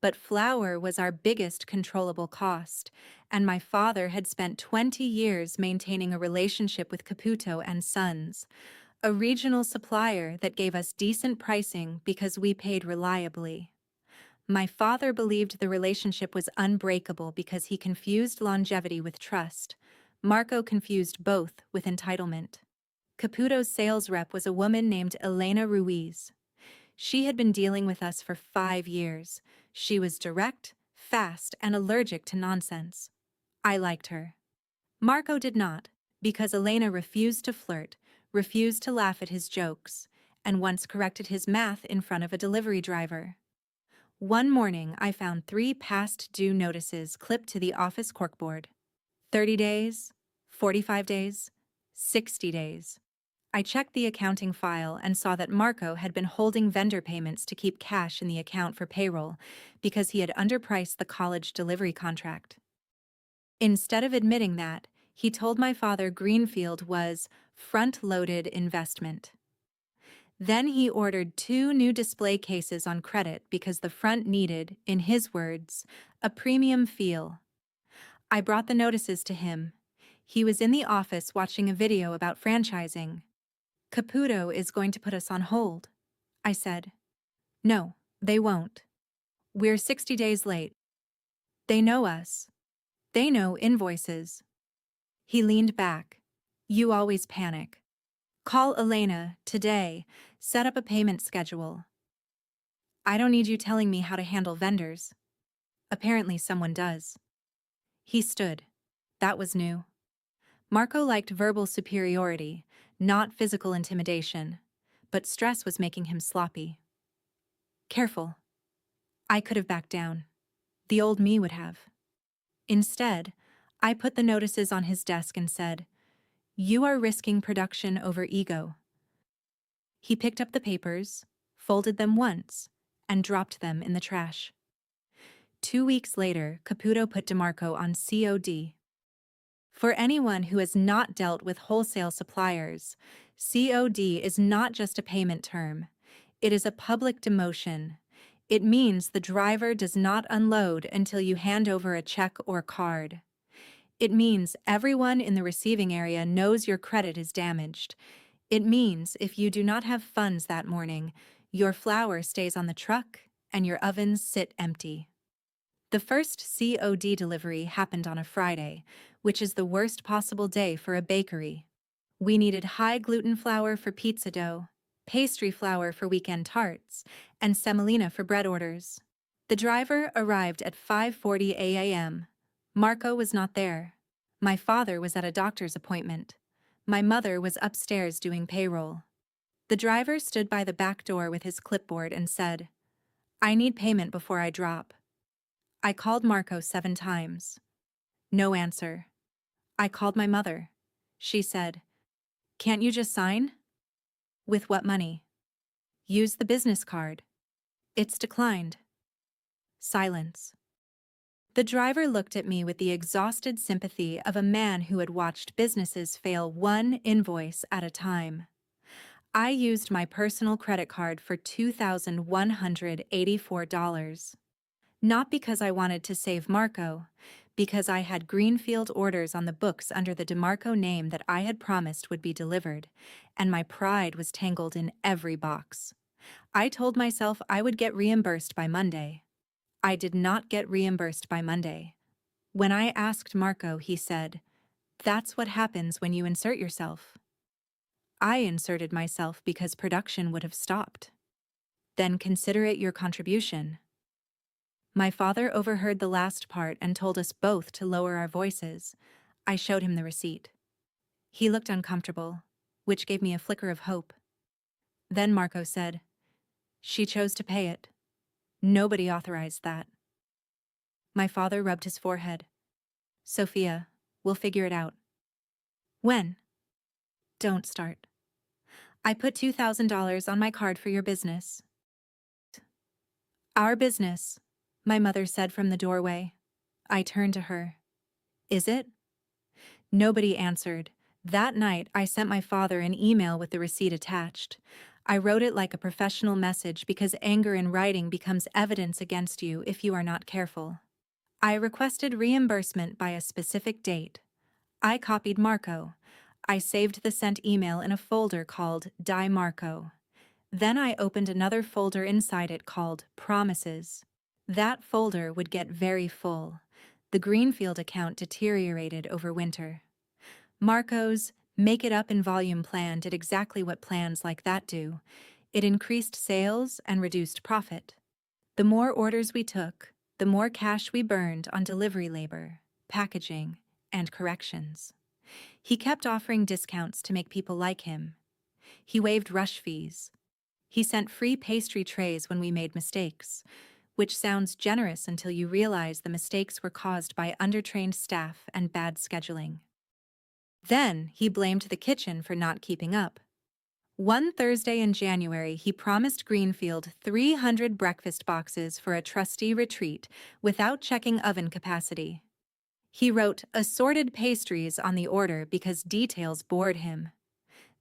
but flour was our biggest controllable cost, and my father had spent 20 years maintaining a relationship with Caputo and Sons, a regional supplier that gave us decent pricing because we paid reliably. My father believed the relationship was unbreakable because he confused longevity with trust. Marco confused both with entitlement. Caputo's sales rep was a woman named Elena Ruiz. She had been dealing with us for 5 years. She was direct, fast, and allergic to nonsense. I liked her. Marco did not, because Elena refused to flirt, refused to laugh at his jokes, and once corrected his math in front of a delivery driver. One morning, I found 3 past due notices clipped to the office corkboard. 30 days, 45 days, 60 days. I checked the accounting file and saw that Marco had been holding vendor payments to keep cash in the account for payroll because he had underpriced the college delivery contract. Instead of admitting that, he told my father Greenfield was front-loaded investment. Then he ordered 2 new display cases on credit because the front needed, in his words, a premium feel. I brought the notices to him. He was in the office watching a video about franchising. Caputo is going to put us on hold, I said. No, they won't. We're 60 days late. They know us. They know invoices. He leaned back. You always panic. Call Elena, today, set up a payment schedule. I don't need you telling me how to handle vendors. Apparently someone does. He stood. That was new. Marco liked verbal superiority, not physical intimidation, but stress was making him sloppy. Careful. I could have backed down. The old me would have. Instead, I put the notices on his desk and said, You are risking production over ego. He picked up the papers, folded them once, and dropped them in the trash. 2 weeks later, Caputo put DeMarco on COD. For anyone who has not dealt with wholesale suppliers, COD is not just a payment term. It is a public demotion. It means the driver does not unload until you hand over a check or card. It means everyone in the receiving area knows your credit is damaged. It means if you do not have funds that morning, your flour stays on the truck and your ovens sit empty. The first COD delivery happened on a Friday, which is the worst possible day for a bakery. We needed high-gluten flour for pizza dough, pastry flour for weekend tarts, and semolina for bread orders. The driver arrived at 5:40 a.m. Marco was not there. My father was at a doctor's appointment. My mother was upstairs doing payroll. The driver stood by the back door with his clipboard and said, I need payment before I drop. I called Marco 7 times. No answer. I called my mother. She said, Can't you just sign? With what money? Use the business card. It's declined. Silence. The driver looked at me with the exhausted sympathy of a man who had watched businesses fail one invoice at a time. I used my personal credit card for $2,184. Not because I wanted to save Marco, because I had Greenfield orders on the books under the DeMarco name that I had promised would be delivered, and my pride was tangled in every box. I told myself I would get reimbursed by Monday. I did not get reimbursed by Monday. When I asked Marco, he said, That's what happens when you insert yourself. I inserted myself because production would have stopped. Then consider it your contribution. My father overheard the last part and told us both to lower our voices. I showed him the receipt. He looked uncomfortable, which gave me a flicker of hope. Then Marco said, She chose to pay it. Nobody authorized that. My father rubbed his forehead. Sophia, we'll figure it out. When? Don't start. I put $2,000 on my card for your business. Our business, my mother said from the doorway. I turned to her. Is it? Nobody answered. That night, I sent my father an email with the receipt attached. I wrote it like a professional message because anger in writing becomes evidence against you if you are not careful. I requested reimbursement by a specific date. I copied Marco. I saved the sent email in a folder called Die Marco. Then I opened another folder inside it called Promises. That folder would get very full. The Greenfield account deteriorated over winter. Marco's Make It Up in Volume plan did exactly what plans like that do. It increased sales and reduced profit. The more orders we took, the more cash we burned on delivery labor, packaging, and corrections. He kept offering discounts to make people like him. He waived rush fees. He sent free pastry trays when we made mistakes, which sounds generous until you realize the mistakes were caused by undertrained staff and bad scheduling. Then he blamed the kitchen for not keeping up. One Thursday in January, he promised Greenfield 300 breakfast boxes for a trustee retreat without checking oven capacity. He wrote assorted pastries on the order because details bored him.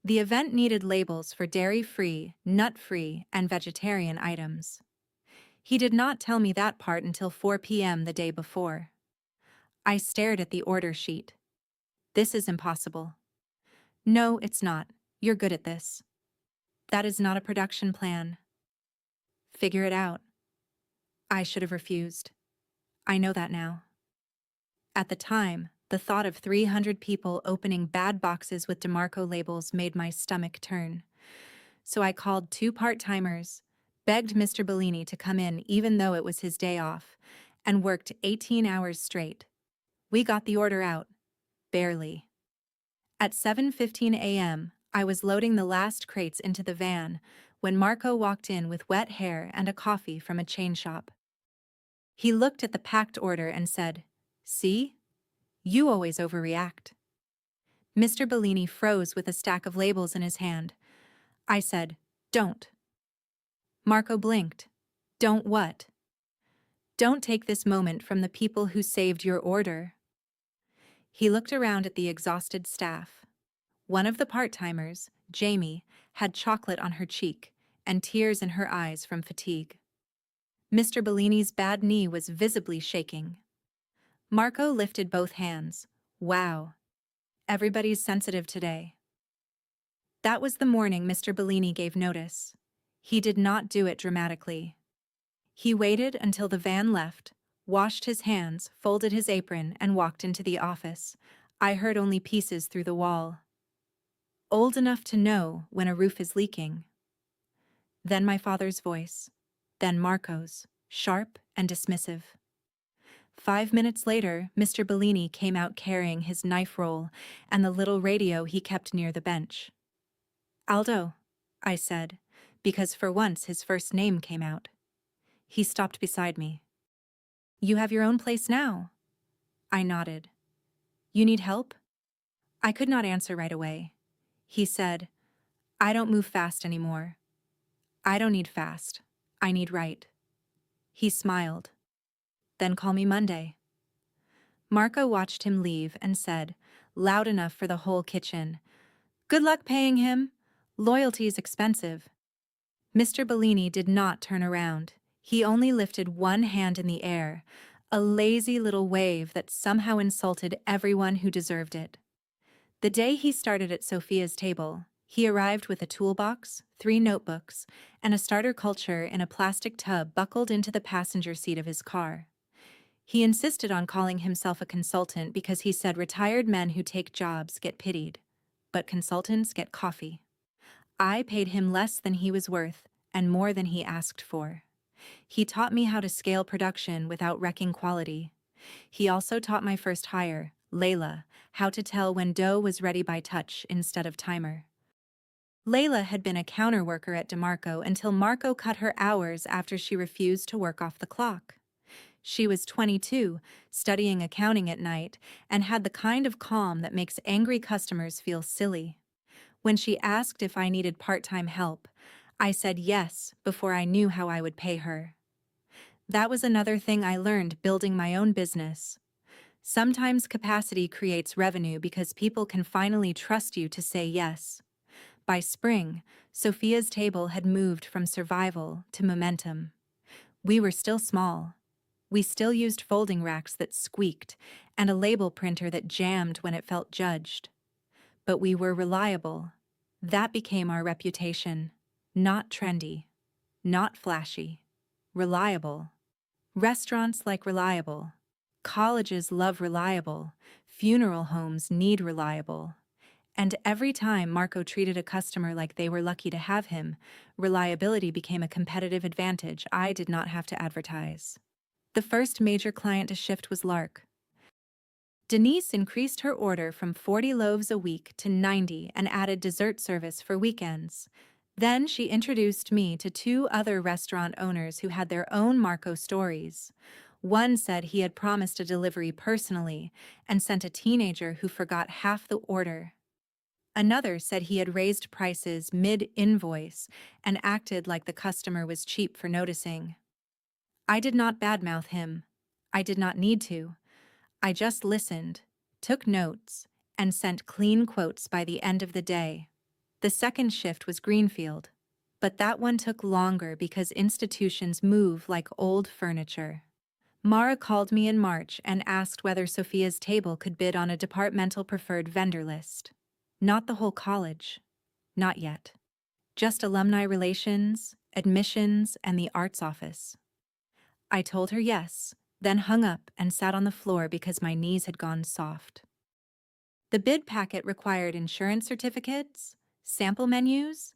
The event needed labels for dairy-free, nut-free, and vegetarian items. He did not tell me that part until 4 p.m. the day before. I stared at the order sheet. This is impossible. No, it's not. You're good at this. That is not a production plan. Figure it out. I should have refused. I know that now. At the time, the thought of 300 people opening bad boxes with DeMarco labels made my stomach turn. So I called 2 part-timers, begged Mr. Bellini to come in even though it was his day off, and worked 18 hours straight. We got the order out. Barely. At 7:15 a.m., I was loading the last crates into the van when Marco walked in with wet hair and a coffee from a chain shop. He looked at the packed order and said, "See? You always overreact." Mr. Bellini froze with a stack of labels in his hand. I said, "Don't." Marco blinked. "Don't what?" "Don't take this moment from the people who saved your order." He looked around at the exhausted staff. One of the part-timers, Jamie, had chocolate on her cheek and tears in her eyes from fatigue. Mr. Bellini's bad knee was visibly shaking. Marco lifted both hands. Wow. Everybody's sensitive today. That was the morning Mr. Bellini gave notice. He did not do it dramatically. He waited until the van left, washed his hands, folded his apron, and walked into the office. I heard only pieces through the wall. Old enough to know when a roof is leaking. Then my father's voice. Then Marco's, sharp and dismissive. 5 minutes later, Mr. Bellini came out carrying his knife roll and the little radio he kept near the bench. "Aldo," I said, because for once his first name came out. He stopped beside me. "You have your own place now." I nodded. "You need help?" I could not answer right away. He said, "I don't move fast anymore." "I don't need fast. I need right." He smiled. "Then call me Monday." Marco watched him leave and said, loud enough for the whole kitchen, "Good luck paying him. Loyalty is expensive." Mr. Bellini did not turn around. He only lifted one hand in the air, a lazy little wave that somehow insulted everyone who deserved it. The day he started at Sophia's table, he arrived with a toolbox, 3 notebooks, and a starter culture in a plastic tub buckled into the passenger seat of his car. He insisted on calling himself a consultant because he said retired men who take jobs get pitied, but consultants get coffee. I paid him less than he was worth and more than he asked for. He taught me how to scale production without wrecking quality. He also taught my first hire, Layla, how to tell when dough was ready by touch instead of timer. Layla had been a counter worker at DeMarco until Marco cut her hours after she refused to work off the clock. She was 22, studying accounting at night, and had the kind of calm that makes angry customers feel silly. When she asked if I needed part-time help, I said yes before I knew how I would pay her. That was another thing I learned building my own business. Sometimes capacity creates revenue because people can finally trust you to say yes. By spring, Sophia's table had moved from survival to momentum. We were still small. We still used folding racks that squeaked and a label printer that jammed when it felt judged. But we were reliable. That became our reputation. Not trendy. Not flashy. Reliable. Restaurants like reliable. Colleges love reliable. Funeral homes need reliable. And every time Marco treated a customer like they were lucky to have him, reliability became a competitive advantage I did not have to advertise. The first major client to shift was Lark. Denise increased her order from 40 loaves a week to 90 and added dessert service for weekends. Then she introduced me to two other restaurant owners who had their own Marco stories. One said he had promised a delivery personally and sent a teenager who forgot half the order. Another said he had raised prices mid-invoice and acted like the customer was cheap for noticing. I did not badmouth him. I did not need to. I just listened, took notes, and sent clean quotes by the end of the day. The second shift was Greenfield, but that one took longer because institutions move like old furniture. Mara called me in March and asked whether Sophia's table could bid on a departmental preferred vendor list. Not the whole college. Not yet. Just alumni relations, admissions, and the arts office. I told her yes, then hung up and sat on the floor because my knees had gone soft. The bid packet required insurance certificates, sample menus,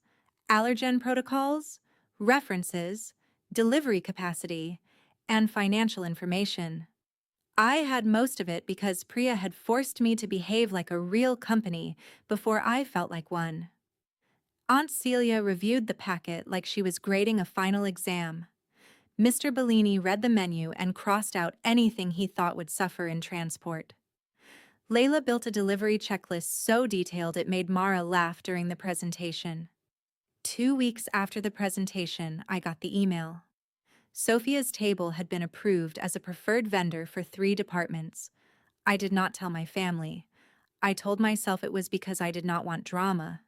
allergen protocols, references, delivery capacity, and financial information. I had most of it because Priya had forced me to behave like a real company before I felt like one. Aunt Celia reviewed the packet like she was grading a final exam. Mr. Bellini read the menu and crossed out anything he thought would suffer in transport. Layla built a delivery checklist so detailed it made Mara laugh during the presentation. 2 weeks after the presentation, I got the email. Sophia's table had been approved as a preferred vendor for 3 departments. I did not tell my family. I told myself it was because I did not want drama.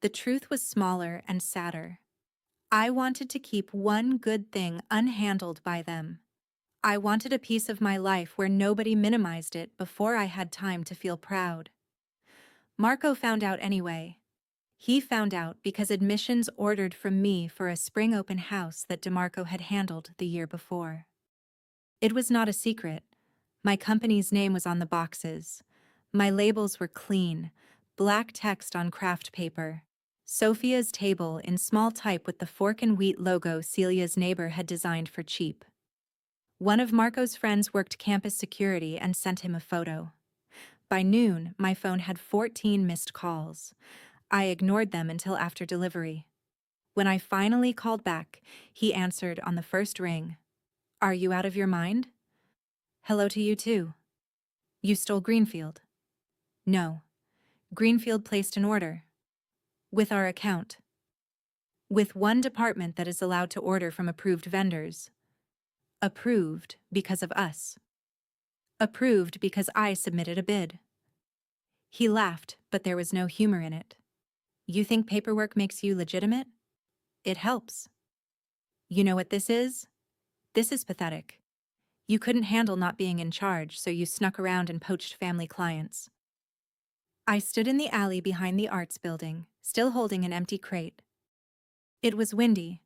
The truth was smaller and sadder. I wanted to keep one good thing unhandled by them. I wanted a piece of my life where nobody minimized it before I had time to feel proud. Marco found out anyway. He found out because admissions ordered from me for a spring open house that DeMarco had handled the year before. It was not a secret. My company's name was on the boxes. My labels were clean, black text on craft paper. Sophia's table in small type with the fork and wheat logo Celia's neighbor had designed for cheap. One of Marco's friends worked campus security and sent him a photo. By noon, my phone had 14 missed calls. I ignored them until after delivery. When I finally called back, he answered on the first ring. "Are you out of your mind?" "Hello to you too." "You stole Greenfield." "No. Greenfield placed an order. With our account. With one department that is allowed to order from approved vendors. Approved because of us. Approved because I submitted a bid." He laughed, but there was no humor in it. "You think paperwork makes you legitimate? It helps. You know what this is? This is pathetic. You couldn't handle not being in charge, so you snuck around and poached family clients." I stood in the alley behind the arts building, still holding an empty crate. It was windy,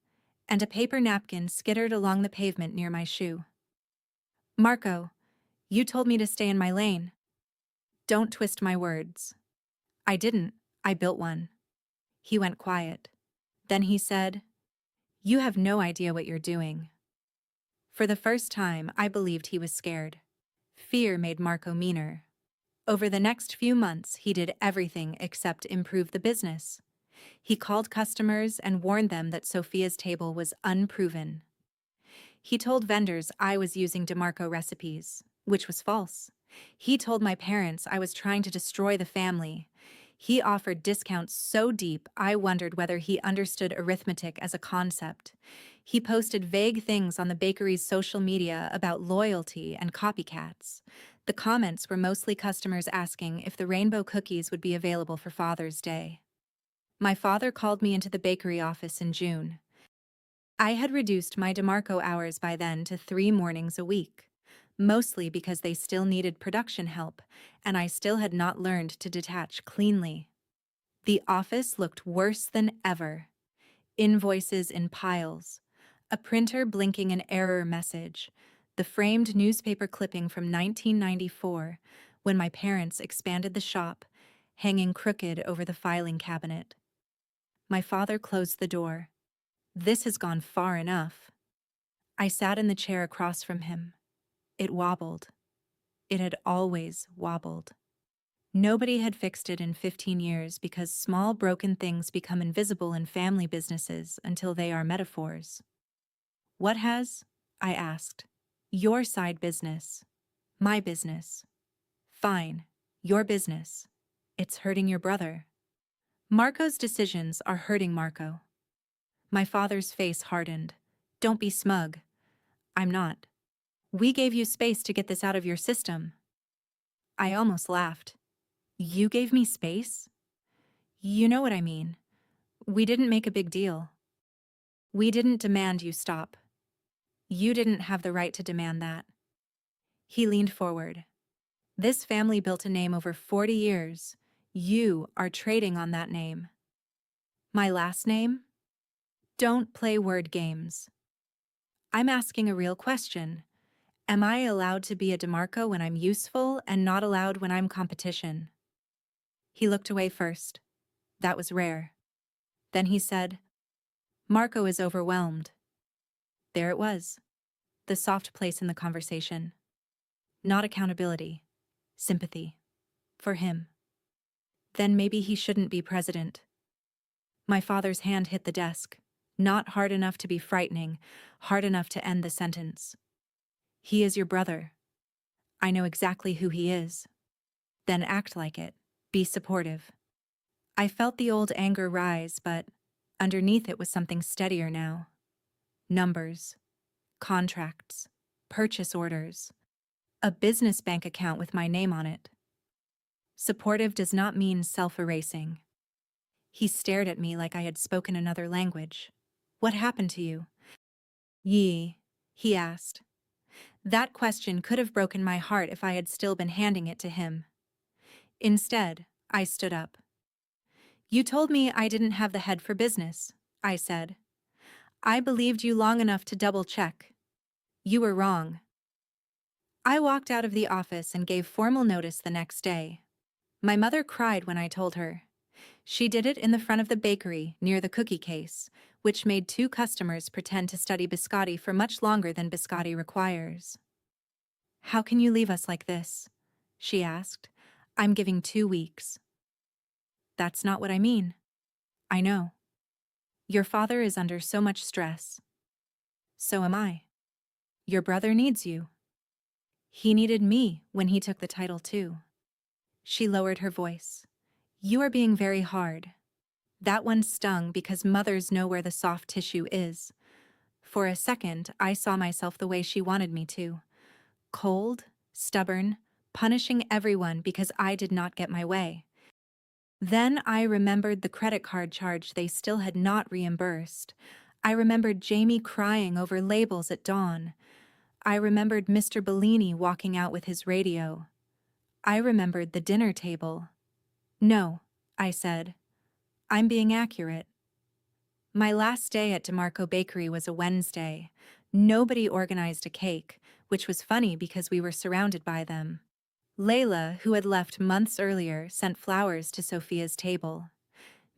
and a paper napkin skittered along the pavement near my shoe. "Marco, you told me to stay in my lane." "Don't twist my words." "I didn't. I built one." He went quiet. Then he said, "You have no idea what you're doing." For the first time, I believed he was scared. Fear made Marco meaner. Over the next few months, he did everything except improve the business. He called customers and warned them that Sophia's table was unproven. He told vendors I was using DeMarco recipes, which was false. He told my parents I was trying to destroy the family. He offered discounts so deep I wondered whether he understood arithmetic as a concept. He posted vague things on the bakery's social media about loyalty and copycats. The comments were mostly customers asking if the rainbow cookies would be available for Father's Day. My father called me into the bakery office in June. I had reduced my DeMarco hours by then to 3 mornings a week, mostly because they still needed production help, and I still had not learned to detach cleanly. The office looked worse than ever. Invoices in piles, a printer blinking an error message, the framed newspaper clipping from 1994, when my parents expanded the shop, hanging crooked over the filing cabinet. My father closed the door. This has gone far enough. I sat in the chair across from him. It wobbled. It had always wobbled. Nobody had fixed it in 15 years because small broken things become invisible in family businesses until they are metaphors. What has? I asked. Your side business. My business. Fine. Your business. It's hurting your brother. Marco's decisions are hurting Marco. My father's face hardened. Don't be smug. I'm not. We gave you space to get this out of your system. I almost laughed. You gave me space? You know what I mean. We didn't make a big deal. We didn't demand you stop. You didn't have the right to demand that. He leaned forward. This family built a name over 40 years. You are trading on that name. My last name? Don't play word games. I'm asking a real question. Am I allowed to be a DeMarco when I'm useful and not allowed when I'm competition? He looked away first. That was rare. Then he said, Marco is overwhelmed. There it was. The soft place in the conversation. Not accountability. Sympathy. For him. Then maybe he shouldn't be president. My father's hand hit the desk. Not hard enough to be frightening, hard enough to end the sentence. He is your brother. I know exactly who he is. Then act like it. Be supportive. I felt the old anger rise, but underneath it was something steadier now. Numbers. Contracts. Purchase orders. A business bank account with my name on it. Supportive does not mean self-erasing. He stared at me like I had spoken another language. What happened to you? Ye, he asked. That question could have broken my heart if I had still been handing it to him. Instead, I stood up. You told me I didn't have the head for business, I said. I believed you long enough to double-check. You were wrong. I walked out of the office and gave formal notice the next day. My mother cried when I told her. She did it in the front of the bakery near the cookie case, which made 2 customers pretend to study biscotti for much longer than biscotti requires. How can you leave us like this? She asked. I'm giving 2 weeks. That's not what I mean. I know. Your father is under so much stress. So am I. Your brother needs you. He needed me when he took the title too. She lowered her voice. You are being very hard. That one stung because mothers know where the soft tissue is. For a second, I saw myself the way she wanted me to. Cold, stubborn, punishing everyone because I did not get my way. Then I remembered the credit card charge they still had not reimbursed. I remembered Jamie crying over labels at dawn. I remembered Mr. Bellini walking out with his radio. I remembered the dinner table. No, I said. I'm being accurate. My last day at DeMarco Bakery was a Wednesday. Nobody organized a cake, which was funny because we were surrounded by them. Layla, who had left months earlier, sent flowers to Sophia's table.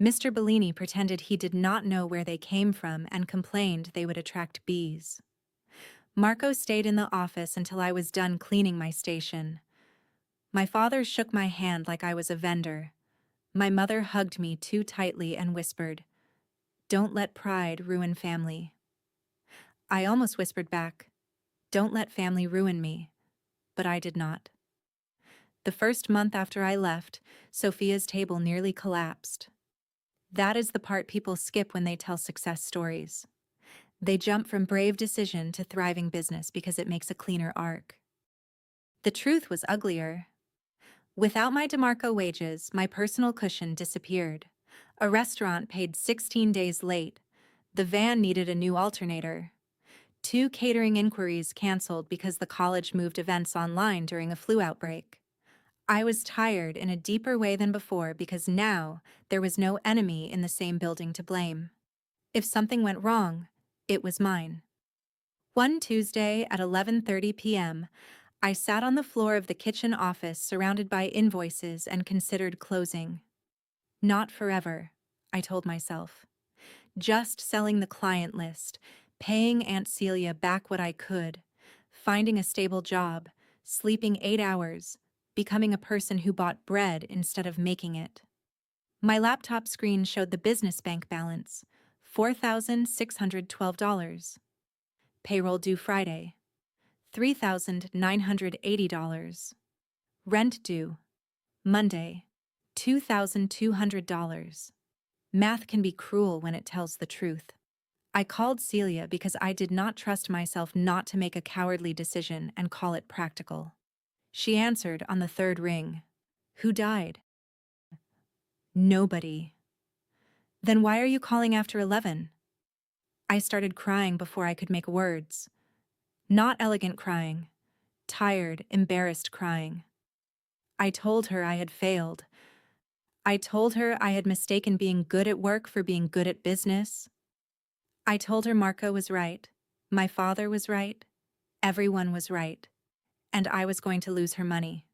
Mr. Bellini pretended he did not know where they came from and complained they would attract bees. Marco stayed in the office until I was done cleaning my station. My father shook my hand like I was a vendor. My mother hugged me too tightly and whispered, "Don't let pride ruin family." I almost whispered back, "Don't let family ruin me," but I did not. The first month after I left, Sophia's table nearly collapsed. That is the part people skip when they tell success stories. They jump from brave decision to thriving business because it makes a cleaner arc. The truth was uglier. Without my DeMarco wages, my personal cushion disappeared. A restaurant paid 16 days late. The van needed a new alternator. 2 catering inquiries canceled because the college moved events online during a flu outbreak. I was tired in a deeper way than before because now there was no enemy in the same building to blame. If something went wrong, it was mine. One Tuesday at 11:30 p.m., I sat on the floor of the kitchen office surrounded by invoices and considered closing. Not forever, I told myself. Just selling the client list, paying Aunt Celia back what I could, finding a stable job, sleeping 8 hours, becoming a person who bought bread instead of making it. My laptop screen showed the business bank balance, $4,612. Payroll due Friday, $3,980. Rent due Monday, $2,200. Math can be cruel when it tells the truth. I called Celia because I did not trust myself not to make a cowardly decision and call it practical. She answered on the third ring. Who died? Nobody. Then why are you calling after 11? I started crying before I could make words. Not elegant crying. Tired, embarrassed crying. I told her I had failed. I told her I had mistaken being good at work for being good at business. I told her Marco was right, my father was right, everyone was right, and I was going to lose her money.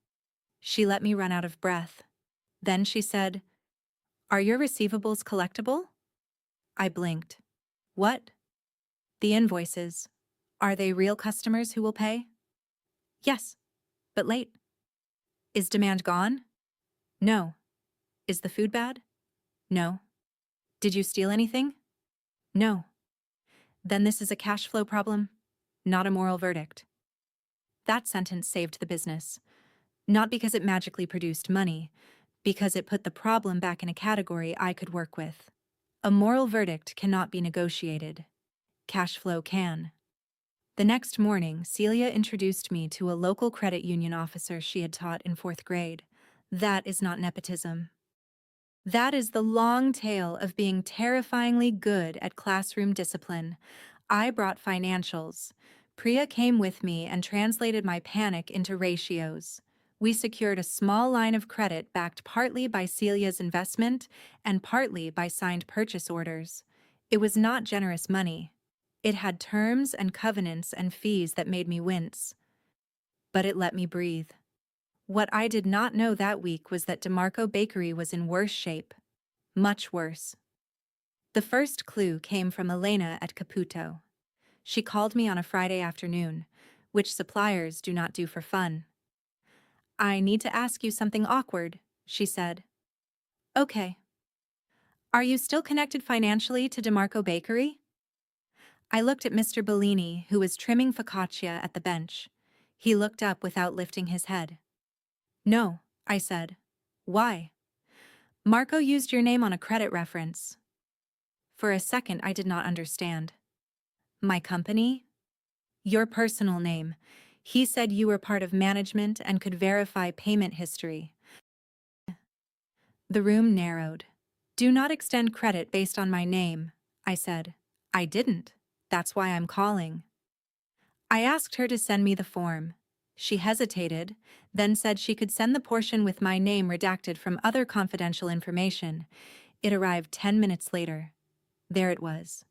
She let me run out of breath. Then she said, "Are your receivables collectible?" I blinked. What? The invoices. Are they real customers who will pay? Yes, but late. Is demand gone? No. Is the food bad? No. Did you steal anything? No. Then this is a cash flow problem, not a moral verdict. That sentence saved the business. Not because it magically produced money, because it put the problem back in a category I could work with. A moral verdict cannot be negotiated. Cash flow can. The next morning, Celia introduced me to a local credit union officer she had taught in 4th grade. That is not nepotism. That is the long tale of being terrifyingly good at classroom discipline. I brought financials. Priya came with me and translated my panic into ratios. We secured a small line of credit backed partly by Celia's investment and partly by signed purchase orders. It was not generous money. It had terms and covenants and fees that made me wince. But it let me breathe. What I did not know that week was that DeMarco Bakery was in worse shape. Much worse. The first clue came from Elena at Caputo. She called me on a Friday afternoon, which suppliers do not do for fun. "I need to ask you something awkward," she said. "Okay. Are you still connected financially to DeMarco Bakery?" I looked at Mr. Bellini, who was trimming focaccia at the bench. He looked up without lifting his head. "No," I said. "Why?" "Marco used your name on a credit reference." For a second, I did not understand. "My company?" "Your personal name. He said you were part of management and could verify payment history." The room narrowed. "Do not extend credit based on my name," I said. "I didn't. That's why I'm calling." I asked her to send me the form. She hesitated, then said she could send the portion with my name redacted from other confidential information. It arrived 10 minutes later. There it was.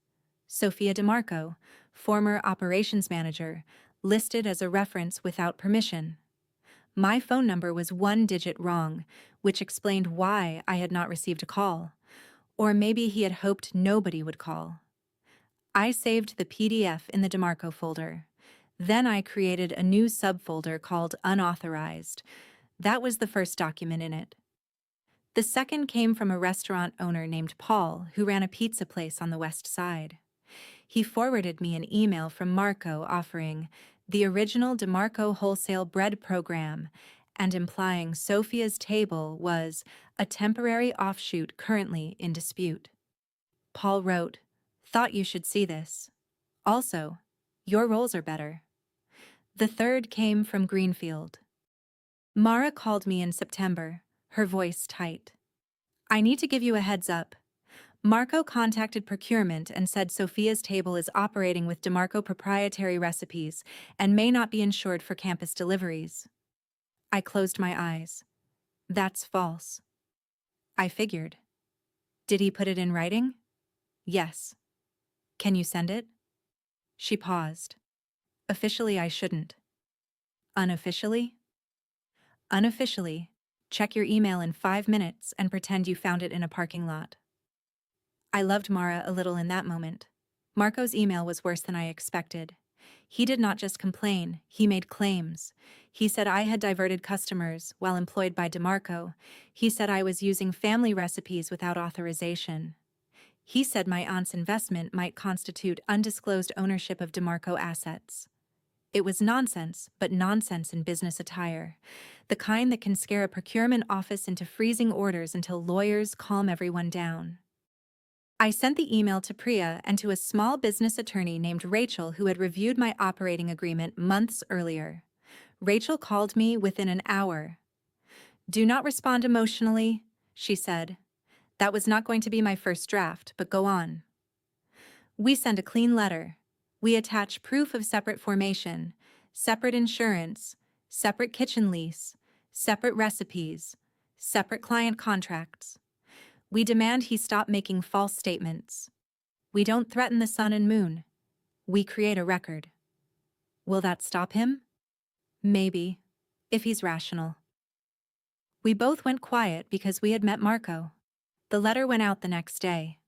Sophia DeMarco, former operations manager, listed as a reference without permission. My phone number was 1 digit wrong, which explained why I had not received a call. Or maybe he had hoped nobody would call. I saved the PDF in the DeMarco folder. Then I created a new subfolder called Unauthorized. That was the first document in it. The second came from a restaurant owner named Paul who ran a pizza place on the west side. He forwarded me an email from Marco offering the original DeMarco wholesale bread program and implying Sophia's table was a temporary offshoot currently in dispute. Paul wrote, "Thought you should see this. Also, your rolls are better." The third came from Greenfield. Mara called me in September, her voice tight. "I need to give you a heads up. Marco contacted procurement and said Sophia's table is operating with DeMarco proprietary recipes and may not be insured for campus deliveries." I closed my eyes. That's false. I figured. Did he put it in writing? Yes. Can you send it? She paused. Officially, I shouldn't. Unofficially? Unofficially, check your email in 5 minutes and pretend you found it in a parking lot. I loved Mara a little in that moment. Marco's email was worse than I expected. He did not just complain, he made claims. He said I had diverted customers while employed by DeMarco. He said I was using family recipes without authorization. He said my aunt's investment might constitute undisclosed ownership of DeMarco assets. It was nonsense, but nonsense in business attire. The kind that can scare a procurement office into freezing orders until lawyers calm everyone down. I sent the email to Priya and to a small business attorney named Rachel who had reviewed my operating agreement months earlier. Rachel called me within an hour. "Do not respond emotionally," she said. "That was not going to be my first draft, but go on." We send a clean letter. We attach proof of separate formation, separate insurance, separate kitchen lease, separate recipes, separate client contracts. We demand he stop making false statements. We don't threaten the sun and moon. We create a record. Will that stop him? Maybe, if he's rational. We both went quiet because we had met Marco. The letter went out the next day.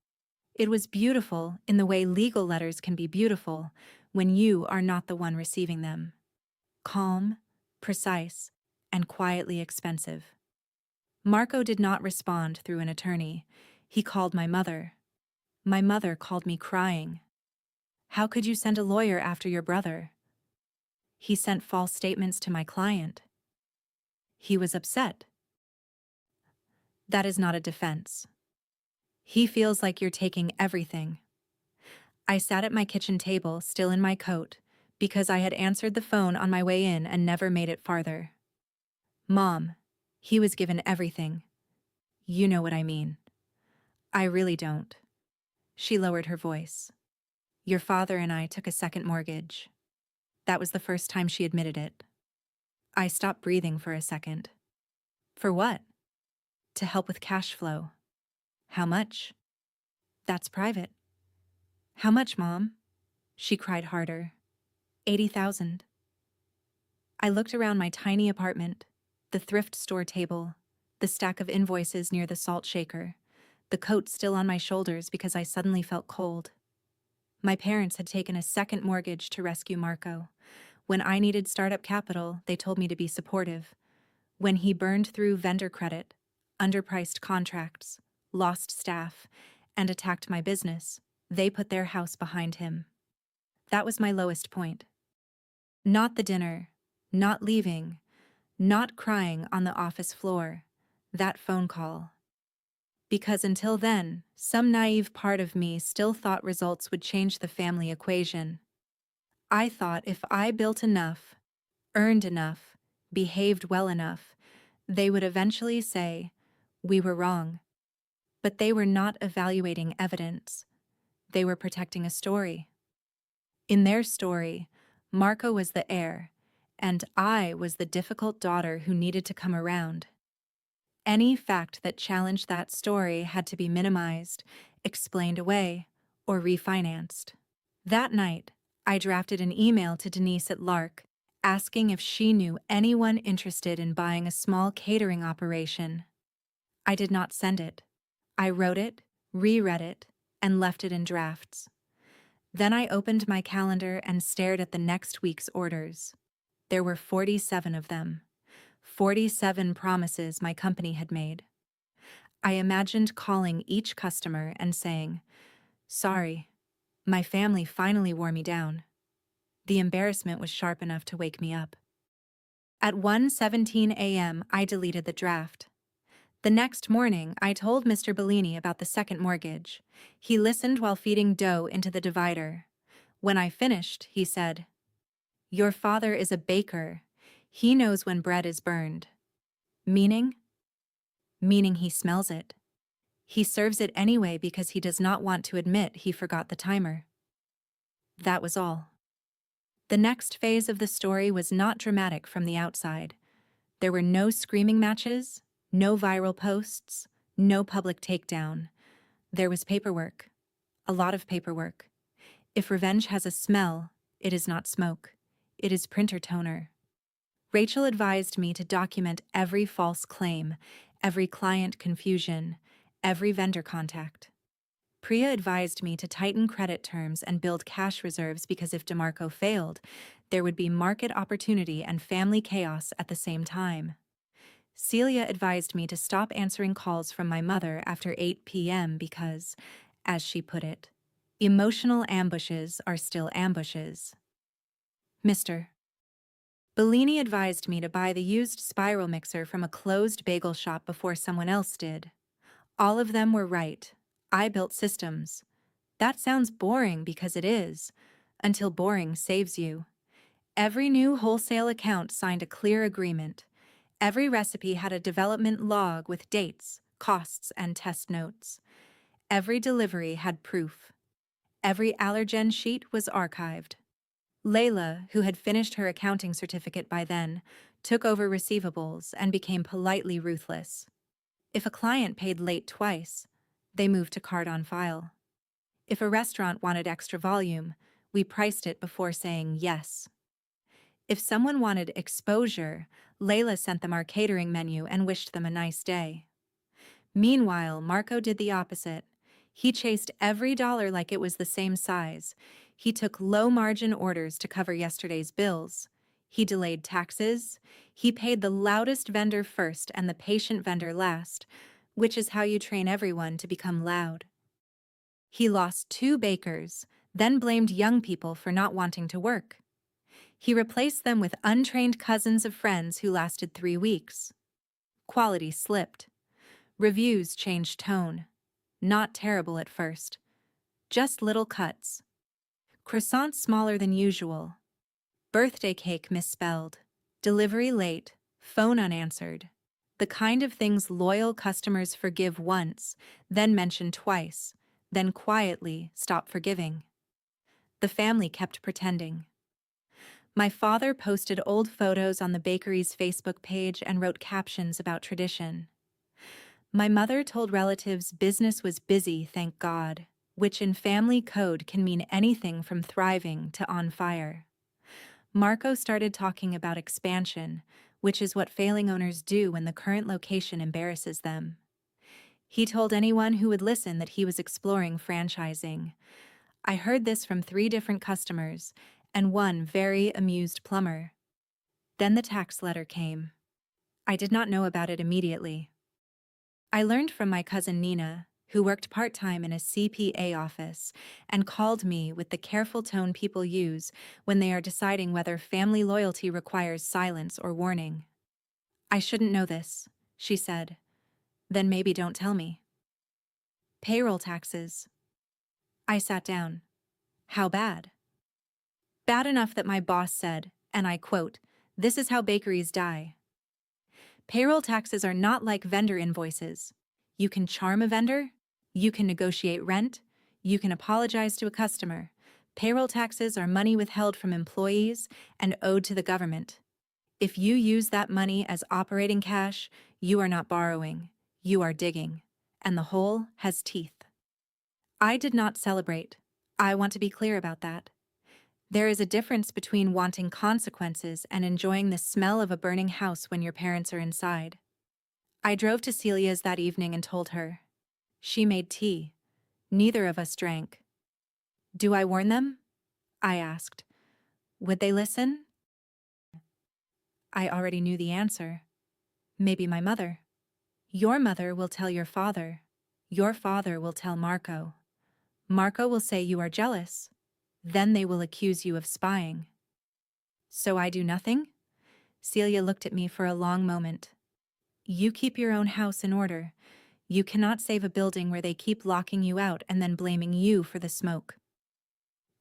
It was beautiful in the way legal letters can be beautiful when you are not the one receiving them. Calm, precise, and quietly expensive. Marco did not respond through an attorney. He called my mother. My mother called me crying. "How could you send a lawyer after your brother?" "He sent false statements to my client." "He was upset." "That is not a defense. He feels like you're taking everything." I sat at my kitchen table, still in my coat, because I had answered the phone on my way in and never made it farther. "Mom, he was given everything. You know what I mean." "I really don't." She lowered her voice. "Your father and I took a second mortgage." That was the first time she admitted it. I stopped breathing for a second. "For what?" "To help with cash flow." "How much?" "That's private." "How much, Mom?" She cried harder. 80,000. I looked around my tiny apartment, the thrift store table, the stack of invoices near the salt shaker, the coat still on my shoulders because I suddenly felt cold. My parents had taken a second mortgage to rescue Marco. When I needed startup capital, they told me to be supportive. When he burned through vendor credit, underpriced contracts, lost staff, and attacked my business, they put their house behind him. That was my lowest point. Not the dinner, not leaving, not crying on the office floor, that phone call. Because until then, some naive part of me still thought results would change the family equation. I thought if I built enough, earned enough, behaved well enough, they would eventually say, "We were wrong." But they were not evaluating evidence. They were protecting a story. In their story, Marco was the heir, and I was the difficult daughter who needed to come around. Any fact that challenged that story had to be minimized, explained away, or refinanced. That night, I drafted an email to Denise at Lark, asking if she knew anyone interested in buying a small catering operation. I did not send it. I wrote it, reread it, and left it in drafts. Then I opened my calendar and stared at the next week's orders. There were 47 of them. 47 promises my company had made. I imagined calling each customer and saying, "Sorry, my family finally wore me down." The embarrassment was sharp enough to wake me up. At 1:17 a.m., I deleted the draft. The next morning, I told Mr. Bellini about the second mortgage. He listened while feeding dough into the divider. When I finished, he said, "Your father is a baker. He knows when bread is burned." Meaning? Meaning he smells it. He serves it anyway because he does not want to admit he forgot the timer. That was all. The next phase of the story was not dramatic from the outside. There were no screaming matches, no viral posts, no public takedown. There was paperwork. A lot of paperwork. If revenge has a smell, it is not smoke. It is printer toner. Rachel advised me to document every false claim, every client confusion, every vendor contact. Priya advised me to tighten credit terms and build cash reserves because if DeMarco failed, there would be market opportunity and family chaos at the same time. Celia advised me to stop answering calls from my mother after 8 p.m. because, as she put it, emotional ambushes are still ambushes. Mr. Bellini advised me to buy the used spiral mixer from a closed bagel shop before someone else did. All of them were right. I built systems. That sounds boring because it is, until boring saves you. Every new wholesale account signed a clear agreement. Every recipe had a development log with dates, costs, and test notes. Every delivery had proof. Every allergen sheet was archived. Layla, who had finished her accounting certificate by then, took over receivables and became politely ruthless. If a client paid late twice, they moved to card on file. If a restaurant wanted extra volume, we priced it before saying yes. If someone wanted exposure, Layla sent them our catering menu and wished them a nice day. Meanwhile, Marco did the opposite. He chased every dollar like it was the same size. He took low-margin orders to cover yesterday's bills. He delayed taxes. He paid the loudest vendor first and the patient vendor last, which is how you train everyone to become loud. He lost 2 bakers, then blamed young people for not wanting to work. He replaced them with untrained cousins of friends who lasted 3 weeks. Quality slipped. Reviews changed tone. Not terrible at first. Just little cuts. Croissants smaller than usual. Birthday cake misspelled. Delivery late. Phone unanswered. The kind of things loyal customers forgive once, then mention twice, then quietly stop forgiving. The family kept pretending. My father posted old photos on the bakery's Facebook page and wrote captions about tradition. My mother told relatives business was busy, thank God, which in family code can mean anything from thriving to on fire. Marco started talking about expansion, which is what failing owners do when the current location embarrasses them. He told anyone who would listen that he was exploring franchising. I heard this from 3 different customers, and one very amused plumber. Then the tax letter came. I did not know about it immediately. I learned from my cousin Nina, who worked part-time in a CPA office, and called me with the careful tone people use when they are deciding whether family loyalty requires silence or warning. "I shouldn't know this," she said. "Then maybe don't tell me." Payroll taxes. I sat down. How bad? Bad enough that my boss said, and I quote, "This is how bakeries die." Payroll taxes are not like vendor invoices. You can charm a vendor, you can negotiate rent, you can apologize to a customer. Payroll taxes are money withheld from employees and owed to the government. If you use that money as operating cash, you are not borrowing, you are digging, and the hole has teeth. I did not celebrate. I want to be clear about that. There is a difference between wanting consequences and enjoying the smell of a burning house when your parents are inside. I drove to Celia's that evening and told her. She made tea. Neither of us drank. "Do I warn them?" I asked. "Would they listen?" I already knew the answer. Maybe my mother. Your mother will tell your father. Your father will tell Marco. Marco will say you are jealous. Then they will accuse you of spying. So I do nothing? Celia looked at me for a long moment. You keep your own house in order. You cannot save a building where they keep locking you out and then blaming you for the smoke.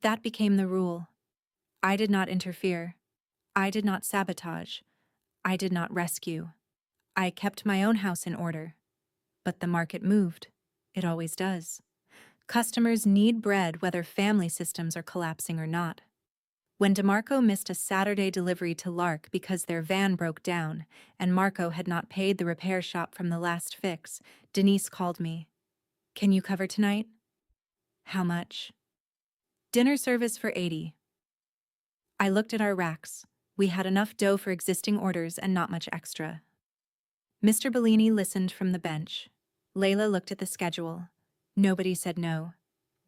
That became the rule. I did not interfere. I did not sabotage. I did not rescue. I kept my own house in order. But the market moved. It always does. Customers need bread whether family systems are collapsing or not. When DeMarco missed a Saturday delivery to Lark because their van broke down and Marco had not paid the repair shop from the last fix, Denise called me. Can you cover tonight? How much? Dinner service for 80. I looked at our racks. We had enough dough for existing orders and not much extra. Mr. Bellini listened from the bench. Layla looked at the schedule. Nobody said no.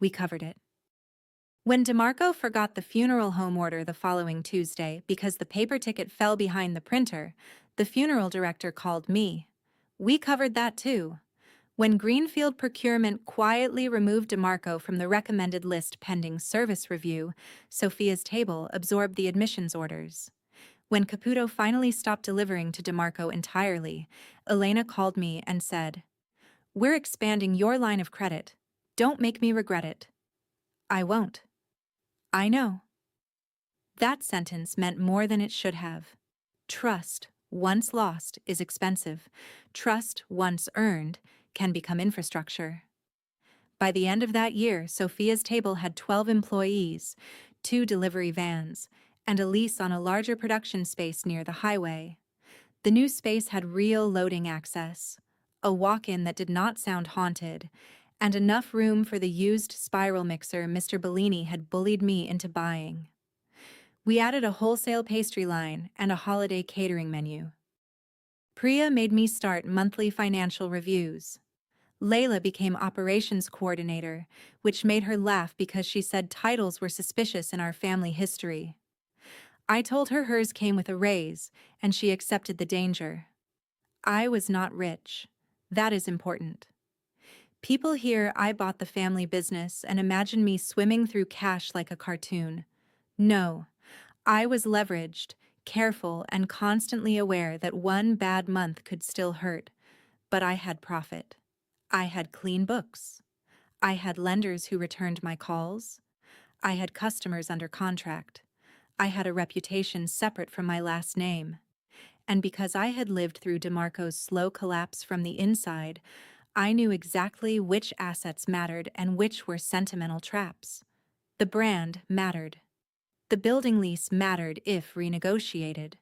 We covered it. When DeMarco forgot the funeral home order the following Tuesday because the paper ticket fell behind the printer, the funeral director called me. We covered that too. When Greenfield Procurement quietly removed DeMarco from the recommended list pending service review, Sophia's table absorbed the admissions orders. When Caputo finally stopped delivering to DeMarco entirely, Elena called me and said, "We're expanding your line of credit. Don't make me regret it." I won't. I know. That sentence meant more than it should have. Trust, once lost, is expensive. Trust, once earned, can become infrastructure. By the end of that year, Sophia's table had 12 employees, 2 delivery vans, and a lease on a larger production space near the highway. The new space had real loading access, a walk-in that did not sound haunted, and enough room for the used spiral mixer Mr. Bellini had bullied me into buying. We added a wholesale pastry line and a holiday catering menu. Priya made me start monthly financial reviews. Layla became operations coordinator, which made her laugh because she said titles were suspicious in our family history. I told her hers came with a raise, and she accepted the danger. I was not rich. That is important. People hear I bought the family business and imagine me swimming through cash like a cartoon. No, I was leveraged, careful, and constantly aware that one bad month could still hurt, but I had profit. I had clean books. I had lenders who returned my calls. I had customers under contract. I had a reputation separate from my last name. And because I had lived through DeMarco's slow collapse from the inside, I knew exactly which assets mattered and which were sentimental traps. The brand mattered. The building lease mattered if renegotiated.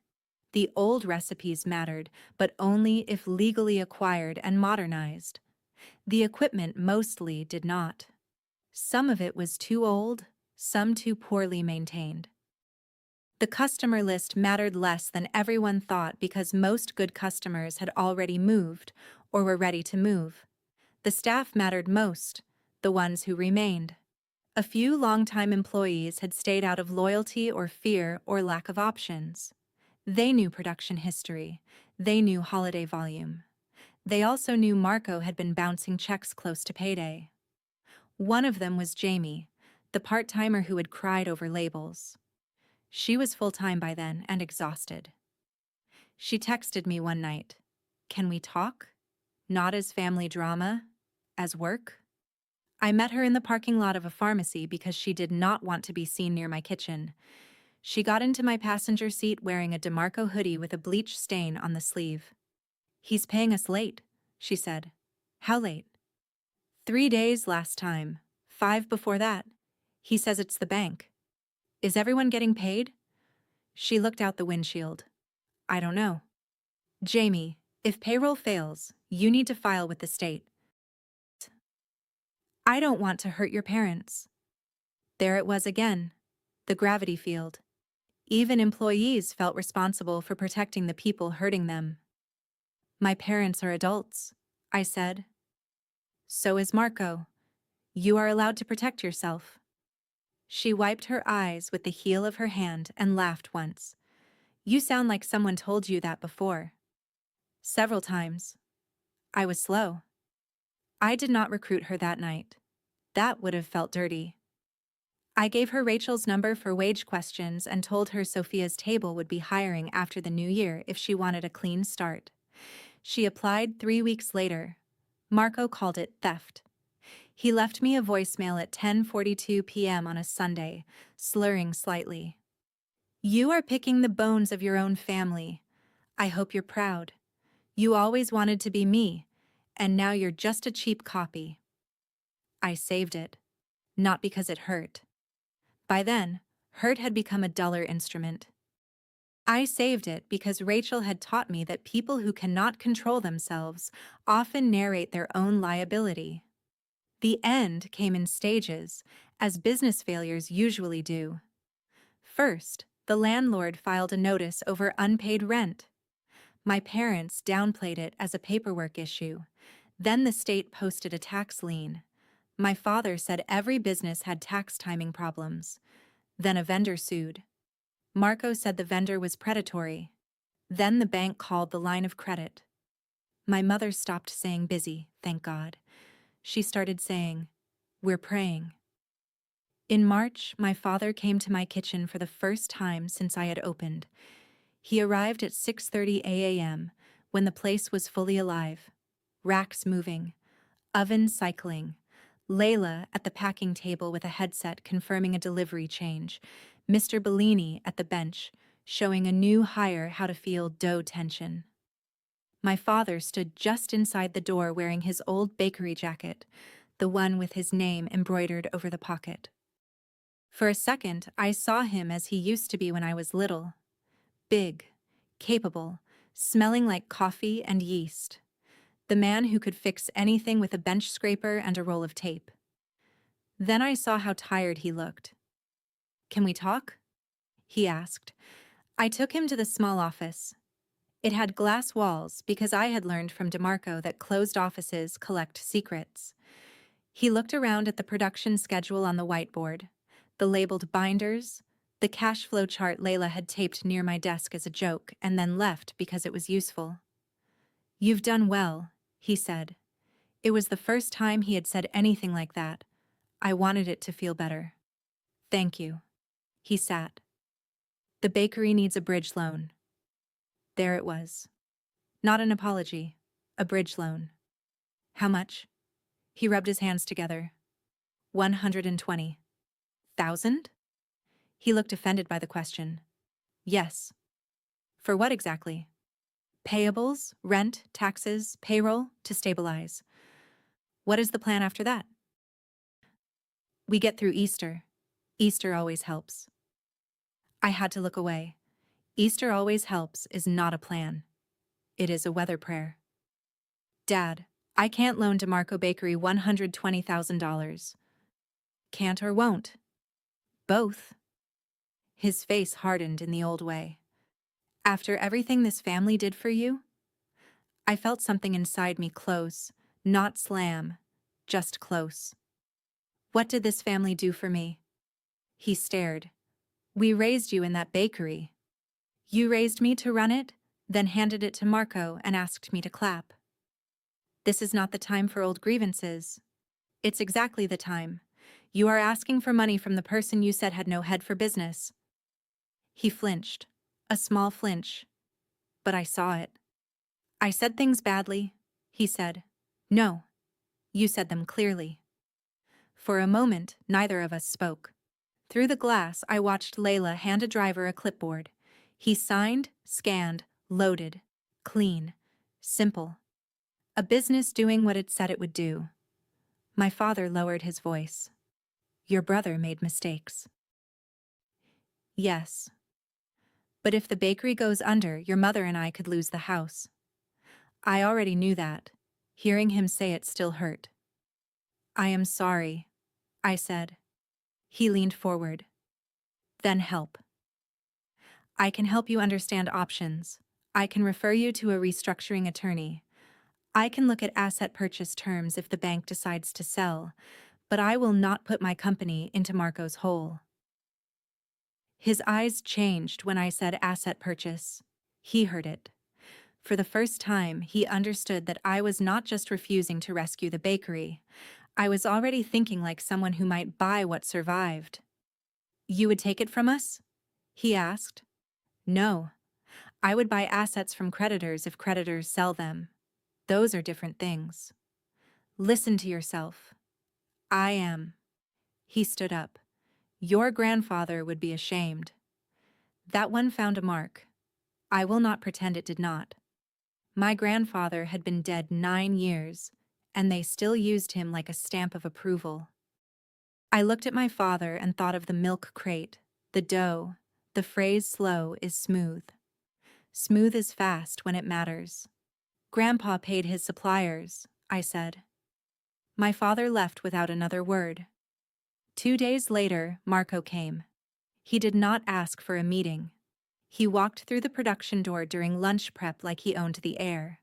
The old recipes mattered, but only if legally acquired and modernized. The equipment mostly did not. Some of it was too old, some too poorly maintained. The customer list mattered less than everyone thought because most good customers had already moved or were ready to move. The staff mattered most, the ones who remained. A few longtime employees had stayed out of loyalty or fear or lack of options. They knew production history. They knew holiday volume. They also knew Marco had been bouncing checks close to payday. One of them was Jamie, the part-timer who had cried over labels. She was full-time by then and exhausted. She texted me one night, "Can we talk? Not as family drama, as work?" I met her in the parking lot of a pharmacy because she did not want to be seen near my kitchen. She got into my passenger seat wearing a DeMarco hoodie with a bleach stain on the sleeve. "He's paying us late," she said. "How late?" 3 days last time, 5 before that. He says it's the bank. Is everyone getting paid? She looked out the windshield. I don't know. Jamie, if payroll fails, you need to file with the state. I don't want to hurt your parents. There it was again, the gravity field. Even employees felt responsible for protecting the people hurting them. My parents are adults, I said. So is Marco. You are allowed to protect yourself. She wiped her eyes with the heel of her hand and laughed once. You sound like someone told you that before. Several times. I was slow. I did not recruit her that night. That would have felt dirty. I gave her Rachel's number for wage questions and told her Sophia's table would be hiring after the new year if she wanted a clean start. She applied 3 weeks later. Marco called it theft. He left me a voicemail at 10:42 p.m. on a Sunday, slurring slightly. "You are picking the bones of your own family. I hope you're proud. You always wanted to be me, and now you're just a cheap copy." I saved it. Not because it hurt. By then, hurt had become a duller instrument. I saved it because Rachel had taught me that people who cannot control themselves often narrate their own liability. The end came in stages, as business failures usually do. First, the landlord filed a notice over unpaid rent. My parents downplayed it as a paperwork issue. Then the state posted a tax lien. My father said every business had tax timing problems. Then a vendor sued. Marco said the vendor was predatory. Then the bank called the line of credit. My mother stopped saying busy, thank God. She started saying, "We're praying." In March, my father came to my kitchen for the first time since I had opened. He arrived at 6:30 a.m. when the place was fully alive. Racks moving, ovens cycling, Layla at the packing table with a headset confirming a delivery change, Mr. Bellini at the bench, showing a new hire how to feel dough tension. My father stood just inside the door wearing his old bakery jacket, the one with his name embroidered over the pocket. For a second, I saw him as he used to be when I was little. Big, capable, smelling like coffee and yeast. The man who could fix anything with a bench scraper and a roll of tape. Then I saw how tired he looked. "Can we talk?" he asked. I took him to the small office. It had glass walls because I had learned from DeMarco that closed offices collect secrets. He looked around at the production schedule on the whiteboard, the labeled binders, the cash flow chart Layla had taped near my desk as a joke and then left because it was useful. "You've done well," he said. It was the first time he had said anything like that. I wanted it to feel better. "Thank you." He sat. "The bakery needs a bridge loan." There it was. Not an apology, a bridge loan. "How much?" He rubbed his hands together. 120,000? He looked offended by the question. "Yes." "For what exactly?" "Payables, rent, taxes, payroll, to stabilize." "What is the plan after that?" "We get through Easter. Easter always helps." I had to look away. Easter always helps is not a plan. It is a weather prayer. "Dad, I can't loan DeMarco Bakery $120,000. Can't or won't?" "Both." His face hardened in the old way. "After everything this family did for you?" I felt something inside me close, not slam, just close. "What did this family do for me?" He stared. "We raised you in that bakery. You raised me to run it, then handed it to Marco and asked me to clap." "This is not the time for old grievances." "It's exactly the time. You are asking for money from the person you said had no head for business." He flinched, a small flinch, but I saw it. "I said things badly," he said. "No, you said them clearly." For a moment, neither of us spoke. Through the glass, I watched Layla hand a driver a clipboard. He signed, scanned, loaded. Clean. Simple. A business doing what it said it would do. My father lowered his voice. "Your brother made mistakes." "Yes. But if the bakery goes under, your mother and I could lose the house." I already knew that. Hearing him say it still hurt. "I am sorry," I said. He leaned forward. "Then help. I can help you understand options. I can refer you to a restructuring attorney. I can look at asset purchase terms if the bank decides to sell, but I will not put my company into Marco's hole." His eyes changed when I said asset purchase. He heard it. For the first time, he understood that I was not just refusing to rescue the bakery. I was already thinking like someone who might buy what survived. "You would take it from us?" he asked. "No. I would buy assets from creditors if creditors sell them. Those are different things. Listen to yourself. I am." He stood up. "Your grandfather would be ashamed. That one found a mark. I will not pretend it did not. My grandfather had been dead 9 years, and they still used him like a stamp of approval." I looked at my father and thought of the milk crate, the dough. The phrase "slow is smooth." Smooth is fast when it matters. "Grandpa paid his suppliers," I said. My father left without another word. 2 days later, Marco came. He did not ask for a meeting. He walked through the production door during lunch prep like he owned the air.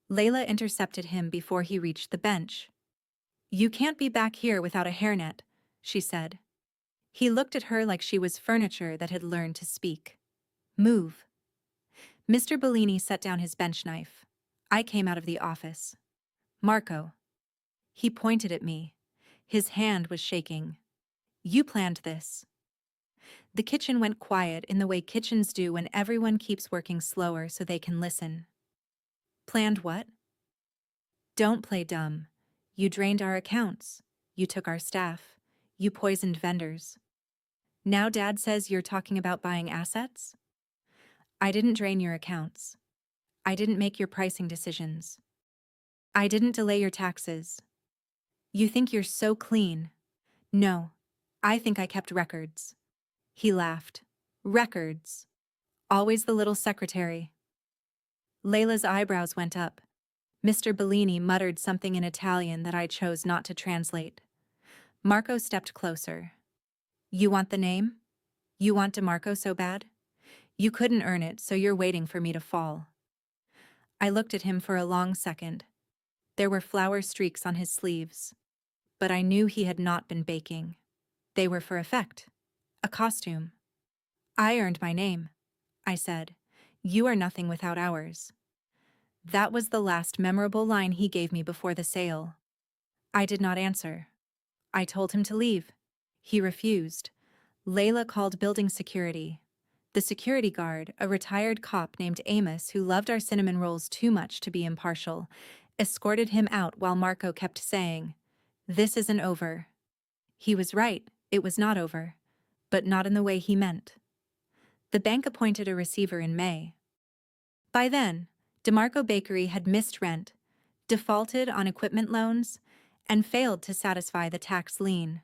Layla intercepted him before he reached the bench. "You can't be back here without a hairnet," she said. He looked at her like she was furniture that had learned to speak. "Move." Mr. Bellini set down his bench knife. I came out of the office. "Marco." He pointed at me. His hand was shaking. "You planned this." The kitchen went quiet in the way kitchens do when everyone keeps working slower so they can listen. "Planned what?" "Don't play dumb. You drained our accounts. You took our staff. You poisoned vendors. Now Dad says you're talking about buying assets?" "I didn't drain your accounts. I didn't make your pricing decisions. I didn't delay your taxes. You think you're so clean. No, I think I kept records." He laughed. "Records. Always the little secretary." Layla's eyebrows went up. Mr. Bellini muttered something in Italian that I chose not to translate. Marco stepped closer. "You want the name? You want DeMarco so bad? You couldn't earn it, so you're waiting for me to fall." I looked at him for a long second. There were flower streaks on his sleeves. But I knew he had not been baking. They were for effect. A costume. "I earned my name," I said. "You are nothing without ours." That was the last memorable line he gave me before the sale. I did not answer. I told him to leave. He refused. Layla called building security. The security guard, a retired cop named Amos who loved our cinnamon rolls too much to be impartial, escorted him out while Marco kept saying, "This isn't over." He was right, it was not over. But not in the way he meant. The bank appointed a receiver in May. By then, DeMarco Bakery had missed rent, defaulted on equipment loans, and failed to satisfy the tax lien.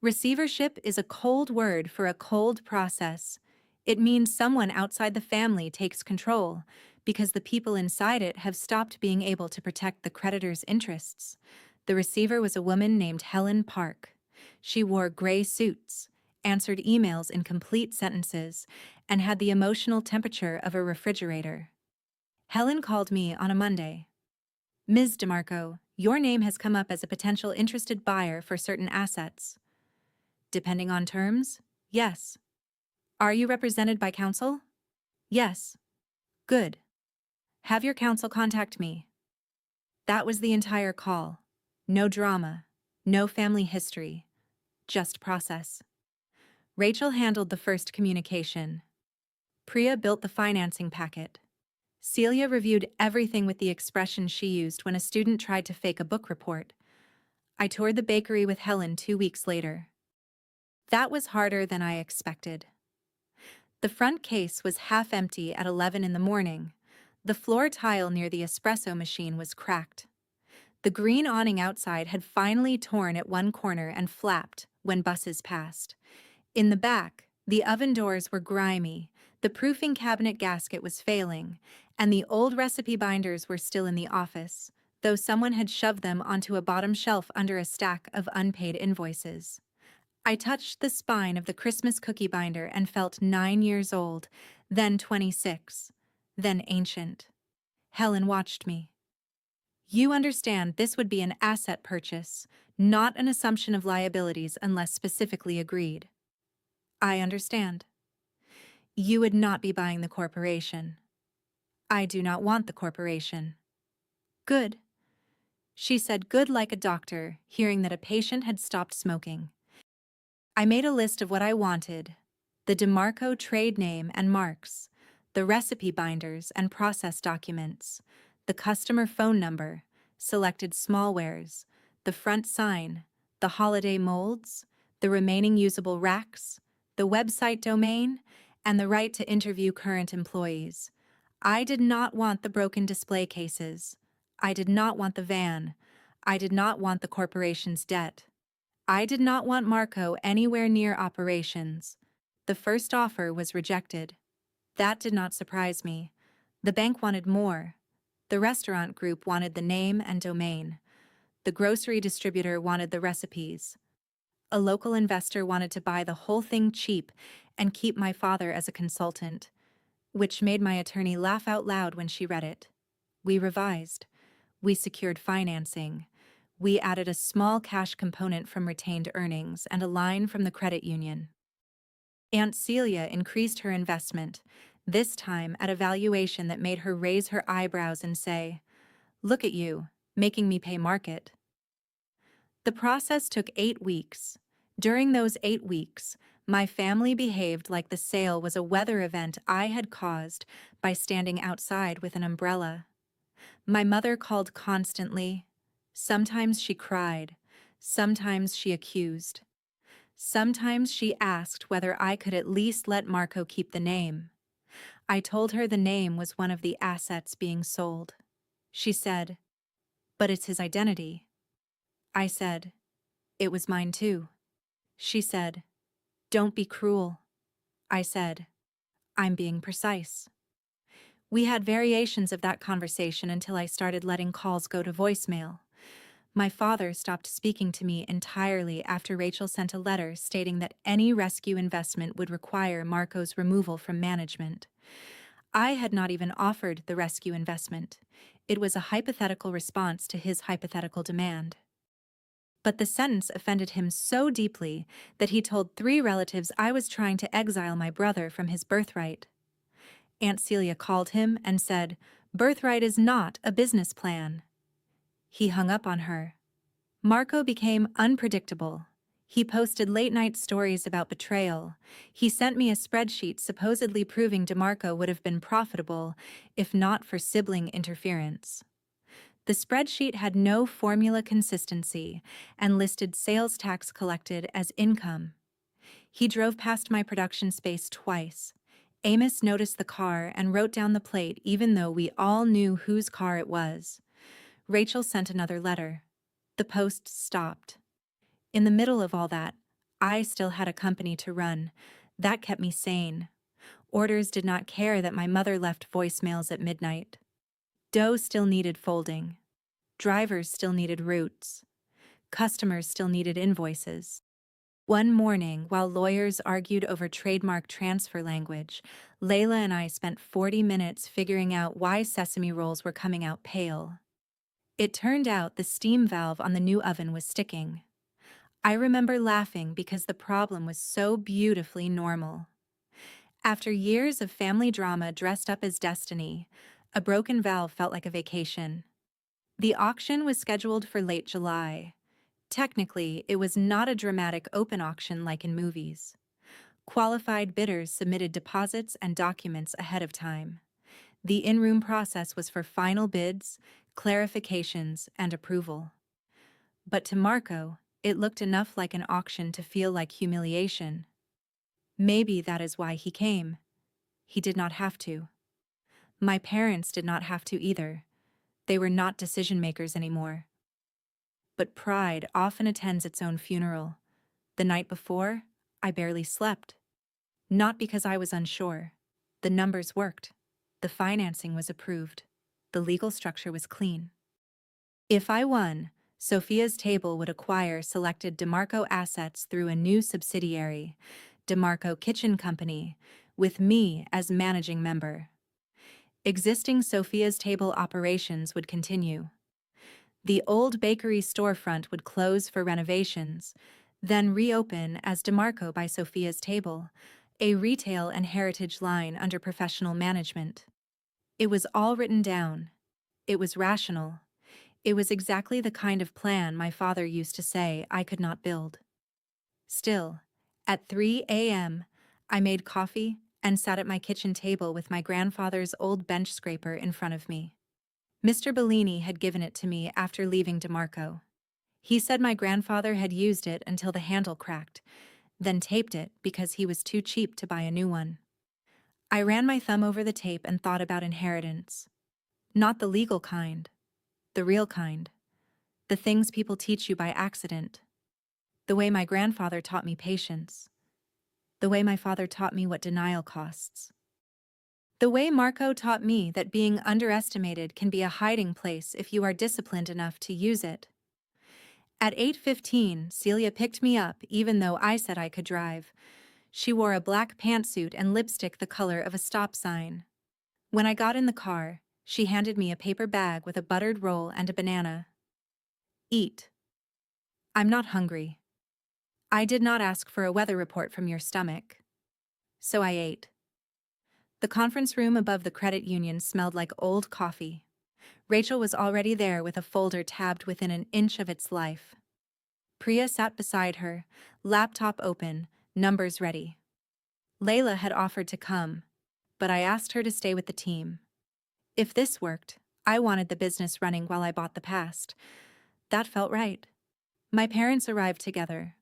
Receivership is a cold word for a cold process. It means someone outside the family takes control because the people inside it have stopped being able to protect the creditor's interests. The receiver was a woman named Helen Park. She wore gray suits, answered emails in complete sentences, and had the emotional temperature of a refrigerator. Helen called me on a Monday. "Ms. DeMarco, your name has come up as a potential interested buyer for certain assets." "Depending on terms? Yes." "Are you represented by counsel?" "Yes." "Good. Have your counsel contact me." That was the entire call. No drama, no family history, just process. Rachel handled the first communication. Priya built the financing packet. Celia reviewed everything with the expression she used when a student tried to fake a book report. I toured the bakery with Helen 2 weeks later. That was harder than I expected. The front case was half empty at 11 in the morning. The floor tile near the espresso machine was cracked. The green awning outside had finally torn at one corner and flapped when buses passed. In the back, the oven doors were grimy, the proofing cabinet gasket was failing, and the old recipe binders were still in the office, though someone had shoved them onto a bottom shelf under a stack of unpaid invoices. I touched the spine of the Christmas cookie binder and felt 9 years old, then 26, then ancient. Helen watched me. "You understand this would be an asset purchase, not an assumption of liabilities unless specifically agreed." "I understand." "You would not be buying the corporation." I do not want the corporation. Good. She said good like a doctor, hearing that a patient had stopped smoking. I made a list of what I wanted: the DeMarco trade name and marks, the recipe binders and process documents, the customer phone number, selected smallwares, the front sign, the holiday molds, the remaining usable racks, the website domain, and the right to interview current employees. I did not want the broken display cases. I did not want the van. I did not want the corporation's debt. I did not want Marco anywhere near operations. The first offer was rejected. That did not surprise me. The bank wanted more. The restaurant group wanted the name and domain. The grocery distributor wanted the recipes. A local investor wanted to buy the whole thing cheap and keep my father as a consultant, which made my attorney laugh out loud when she read it. We revised. We secured financing. We added a small cash component from retained earnings and a line from the credit union. Aunt Celia increased her investment, this time at a valuation that made her raise her eyebrows and say, "Look at you, making me pay market." The process took 8 weeks. During those 8 weeks, my family behaved like the sale was a weather event I had caused by standing outside with an umbrella. My mother called constantly. Sometimes she cried. Sometimes she accused. Sometimes she asked whether I could at least let Marco keep the name. I told her the name was one of the assets being sold. She said, "But it's his identity." I said, "It was mine too." She said, "Don't be cruel." I said, "I'm being precise." We had variations of that conversation until I started letting calls go to voicemail. My father stopped speaking to me entirely after Rachel sent a letter stating that any rescue investment would require Marco's removal from management. I had not even offered the rescue investment. It was a hypothetical response to his hypothetical demand. But the sentence offended him so deeply that he told 3 relatives I was trying to exile my brother from his birthright. Aunt Celia called him and said, "Birthright is not a business plan." He hung up on her. Marco became unpredictable. He posted late-night stories about betrayal. He sent me a spreadsheet supposedly proving DeMarco would have been profitable if not for sibling interference. The spreadsheet had no formula consistency and listed sales tax collected as income. He drove past my production space twice. Amos noticed the car and wrote down the plate even though we all knew whose car it was. Rachel sent another letter. The post stopped. In the middle of all that, I still had a company to run. That kept me sane. Orders did not care that my mother left voicemails at midnight. Dough still needed folding. Drivers still needed routes. Customers still needed invoices. One morning, while lawyers argued over trademark transfer language, Layla and I spent 40 minutes figuring out why sesame rolls were coming out pale. It turned out the steam valve on the new oven was sticking. I remember laughing because the problem was so beautifully normal. After years of family drama dressed up as destiny, a broken valve felt like a vacation. The auction was scheduled for late July. Technically, it was not a dramatic open auction like in movies. Qualified bidders submitted deposits and documents ahead of time. The in-room process was for final bids, clarifications, and approval. But to Marco, it looked enough like an auction to feel like humiliation. Maybe that is why he came. He did not have to. My parents did not have to either. They were not decision-makers anymore. But pride often attends its own funeral. The night before, I barely slept. Not because I was unsure. The numbers worked. The financing was approved. The legal structure was clean. If I won, Sophia's Table would acquire selected DeMarco assets through a new subsidiary, DeMarco Kitchen Company, with me as managing member. Existing Sophia's Table operations would continue. The old bakery storefront would close for renovations, then reopen as DeMarco by Sophia's Table, a retail and heritage line under professional management. It was all written down. It was rational. It was exactly the kind of plan my father used to say I could not build. Still, at 3 a.m., I made coffee and sat at my kitchen table with my grandfather's old bench scraper in front of me. Mr. Bellini had given it to me after leaving DeMarco. He said my grandfather had used it until the handle cracked, then taped it because he was too cheap to buy a new one. I ran my thumb over the tape and thought about inheritance. Not the legal kind, the real kind. The things people teach you by accident. The way my grandfather taught me patience. The way my father taught me what denial costs. The way Marco taught me that being underestimated can be a hiding place if you are disciplined enough to use it. At 8:15, Celia picked me up even though I said I could drive. She wore a black pantsuit and lipstick the color of a stop sign. When I got in the car, she handed me a paper bag with a buttered roll and a banana. Eat. I'm not hungry. I did not ask for a weather report from your stomach. So I ate. The conference room above the credit union smelled like old coffee. Rachel was already there with a folder tabbed within an inch of its life. Priya sat beside her, laptop open, numbers ready. Layla had offered to come, but I asked her to stay with the team. If this worked, I wanted the business running while I bought the past. That felt right. My parents arrived together.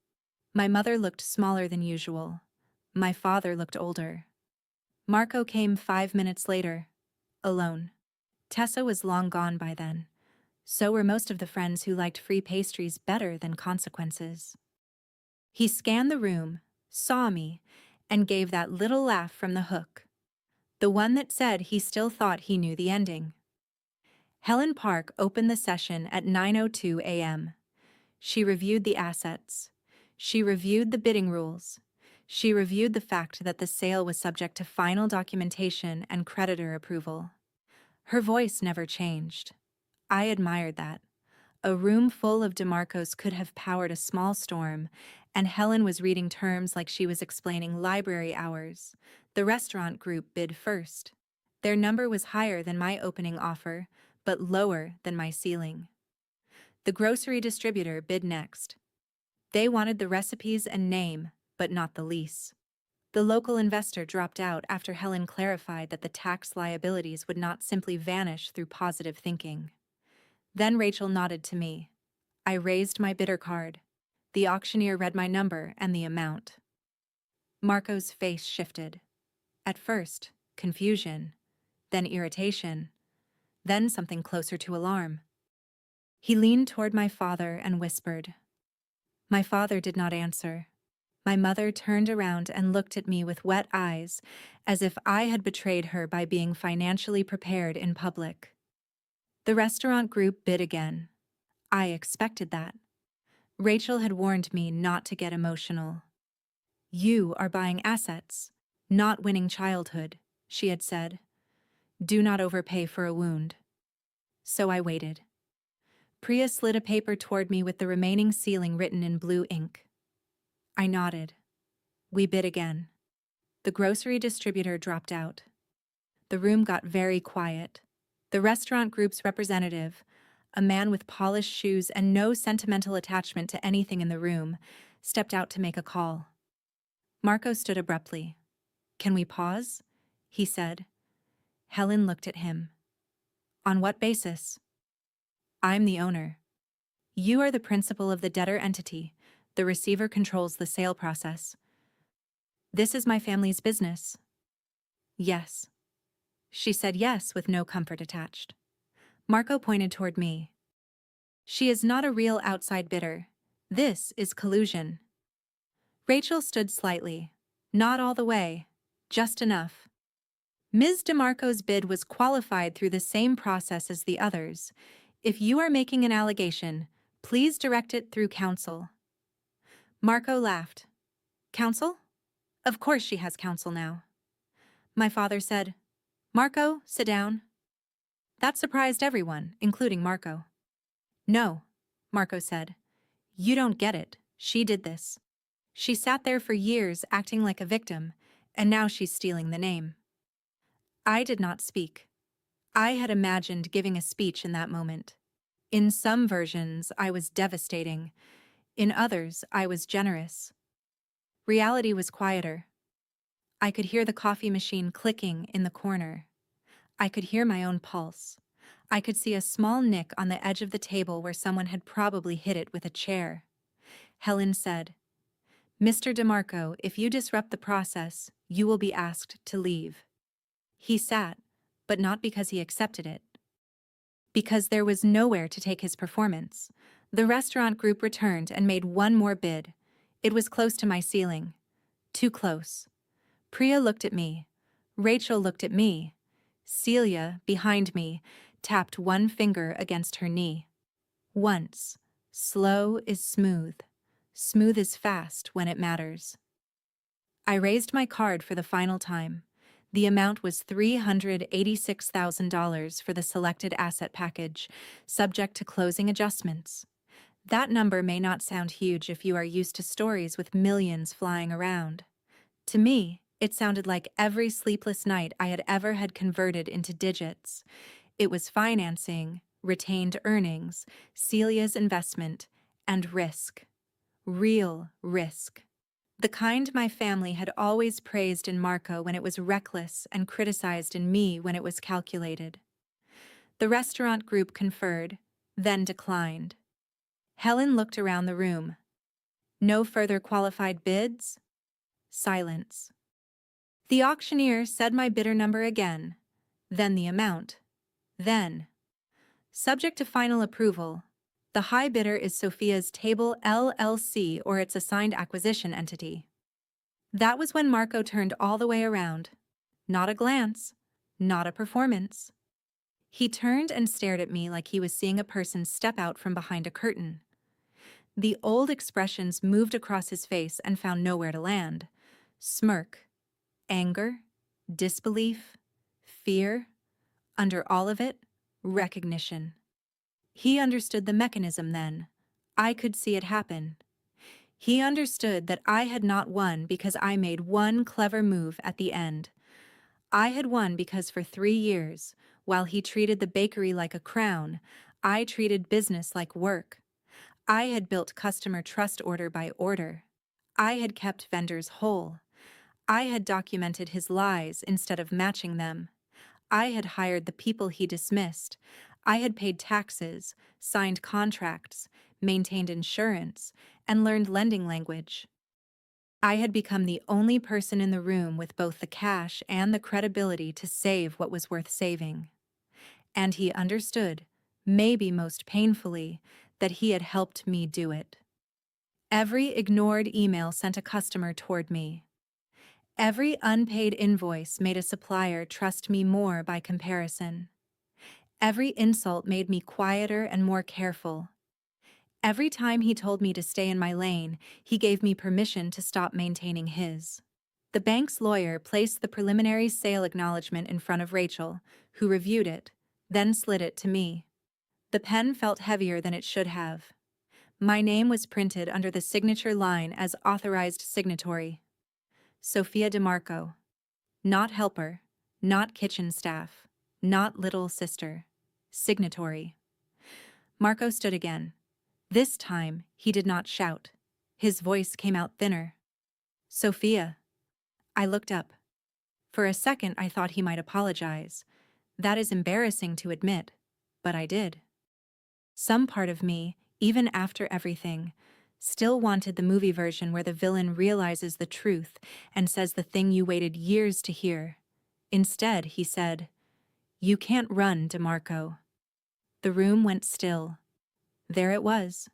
My mother looked smaller than usual. My father looked older. Marco came 5 minutes later, alone. Tessa was long gone by then. So were most of the friends who liked free pastries better than consequences. He scanned the room, saw me, and gave that little laugh from the hook. The one that said he still thought he knew the ending. Helen Park opened the session at 9:02 a.m. She reviewed the assets. She reviewed the bidding rules. She reviewed the fact that the sale was subject to final documentation and creditor approval. Her voice never changed. I admired that. A room full of DeMarcos could have powered a small storm, and Helen was reading terms like she was explaining library hours. The restaurant group bid first. Their number was higher than my opening offer, but lower than my ceiling. The grocery distributor bid next. They wanted the recipes and name, but not the lease. The local investor dropped out after Helen clarified that the tax liabilities would not simply vanish through positive thinking. Then Rachel nodded to me. I raised my bidder card. The auctioneer read my number and the amount. Marco's face shifted. At first, confusion, then irritation, then something closer to alarm. He leaned toward my father and whispered. My father did not answer. My mother turned around and looked at me with wet eyes, as if I had betrayed her by being financially prepared in public. The restaurant group bid again. I expected that. Rachel had warned me not to get emotional. You are buying assets, not winning childhood, she had said. Do not overpay for a wound. So I waited. Priya slid a paper toward me with the remaining ceiling written in blue ink. I nodded. We bid again. The grocery distributor dropped out. The room got very quiet. The restaurant group's representative, a man with polished shoes and no sentimental attachment to anything in the room, stepped out to make a call. Marco stood abruptly. Can we pause? He said. Helen looked at him. On what basis? I'm the owner. You are the principal of the debtor entity. The receiver controls the sale process. This is my family's business. Yes. She said yes with no comfort attached. Marco pointed toward me. She is not a real outside bidder. This is collusion. Rachel stood slightly. Not all the way. Just enough. Ms. DeMarco's bid was qualified through the same process as the others. If you are making an allegation, please direct it through counsel. Marco laughed. Counsel? Of course she has counsel now. My father said, Marco, sit down. That surprised everyone, including Marco. No, Marco said. You don't get it. She did this. She sat there for years acting like a victim, and now she's stealing the name. I did not speak. I had imagined giving a speech in that moment. In some versions, I was devastating. In others, I was generous. Reality was quieter. I could hear the coffee machine clicking in the corner. I could hear my own pulse. I could see a small nick on the edge of the table where someone had probably hit it with a chair. Helen said, "Mr. DeMarco, if you disrupt the process, you will be asked to leave." He sat, but not because he accepted it. Because there was nowhere to take his performance. The restaurant group returned and made one more bid. It was close to my ceiling. Too close. Priya looked at me. Rachel looked at me. Celia, behind me, tapped one finger against her knee. Once. Slow is smooth. Smooth is fast when it matters. I raised my card for the final time. The amount was $386,000 for the selected asset package, subject to closing adjustments. That number may not sound huge if you are used to stories with millions flying around. To me, it sounded like every sleepless night I had ever had converted into digits. It was financing, retained earnings, Celia's investment, and risk. Real risk. The kind my family had always praised in Marco when it was reckless and criticized in me when it was calculated. The restaurant group conferred, then declined. Helen looked around the room. No further qualified bids? Silence. The auctioneer said my bidder number again, then the amount, then. Subject to final approval, the high bidder is Sophia's Table LLC or its assigned acquisition entity. That was when Marco turned all the way around. Not a glance, not a performance. He turned and stared at me like he was seeing a person step out from behind a curtain. The old expressions moved across his face and found nowhere to land. Smirk, anger, disbelief, fear. Under all of it, recognition. He understood the mechanism then. I could see it happen. He understood that I had not won because I made one clever move at the end. I had won because for 3 years, while he treated the bakery like a crown, I treated business like work. I had built customer trust order by order. I had kept vendors whole. I had documented his lies instead of matching them. I had hired the people he dismissed. I had paid taxes, signed contracts, maintained insurance, and learned lending language. I had become the only person in the room with both the cash and the credibility to save what was worth saving. And he understood, maybe most painfully, that he had helped me do it. Every ignored email sent a customer toward me. Every unpaid invoice made a supplier trust me more by comparison. Every insult made me quieter and more careful. Every time he told me to stay in my lane, he gave me permission to stop maintaining his. The bank's lawyer placed the preliminary sale acknowledgement in front of Rachel, who reviewed it, then slid it to me. The pen felt heavier than it should have. My name was printed under the signature line as authorized signatory. Sophia DeMarco. Not helper, not kitchen staff, not little sister. Signatory. Marco stood again. This time, he did not shout. His voice came out thinner. Sophia. I looked up. For a second, I thought he might apologize. That is embarrassing to admit, but I did. Some part of me, even after everything, still wanted the movie version where the villain realizes the truth and says the thing you waited years to hear. Instead, he said, "You can't run, DeMarco." The room went still. There it was.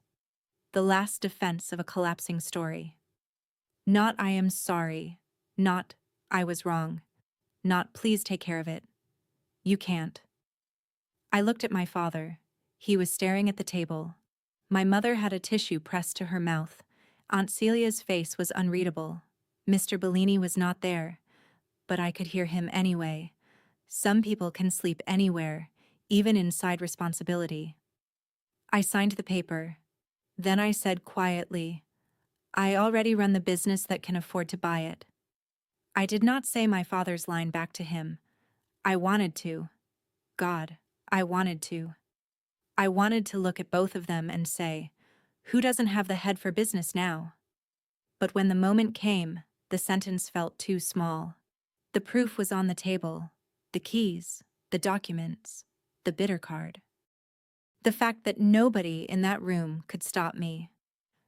The last defense of a collapsing story. Not "I am sorry," not "I was wrong," not "please take care of it." You can't. I looked at my father. He was staring at the table. My mother had a tissue pressed to her mouth. Aunt Celia's face was unreadable. Mr. Bellini was not there, but I could hear him anyway. Some people can sleep anywhere, even inside responsibility. I signed the paper. Then I said quietly, "I already run the business that can afford to buy it." I did not say my father's line back to him. I wanted to. God, I wanted to. I wanted to look at both of them and say, who doesn't have the head for business now? But when the moment came, the sentence felt too small. The proof was on the table, the keys, the documents, the bidder card. The fact that nobody in that room could stop me.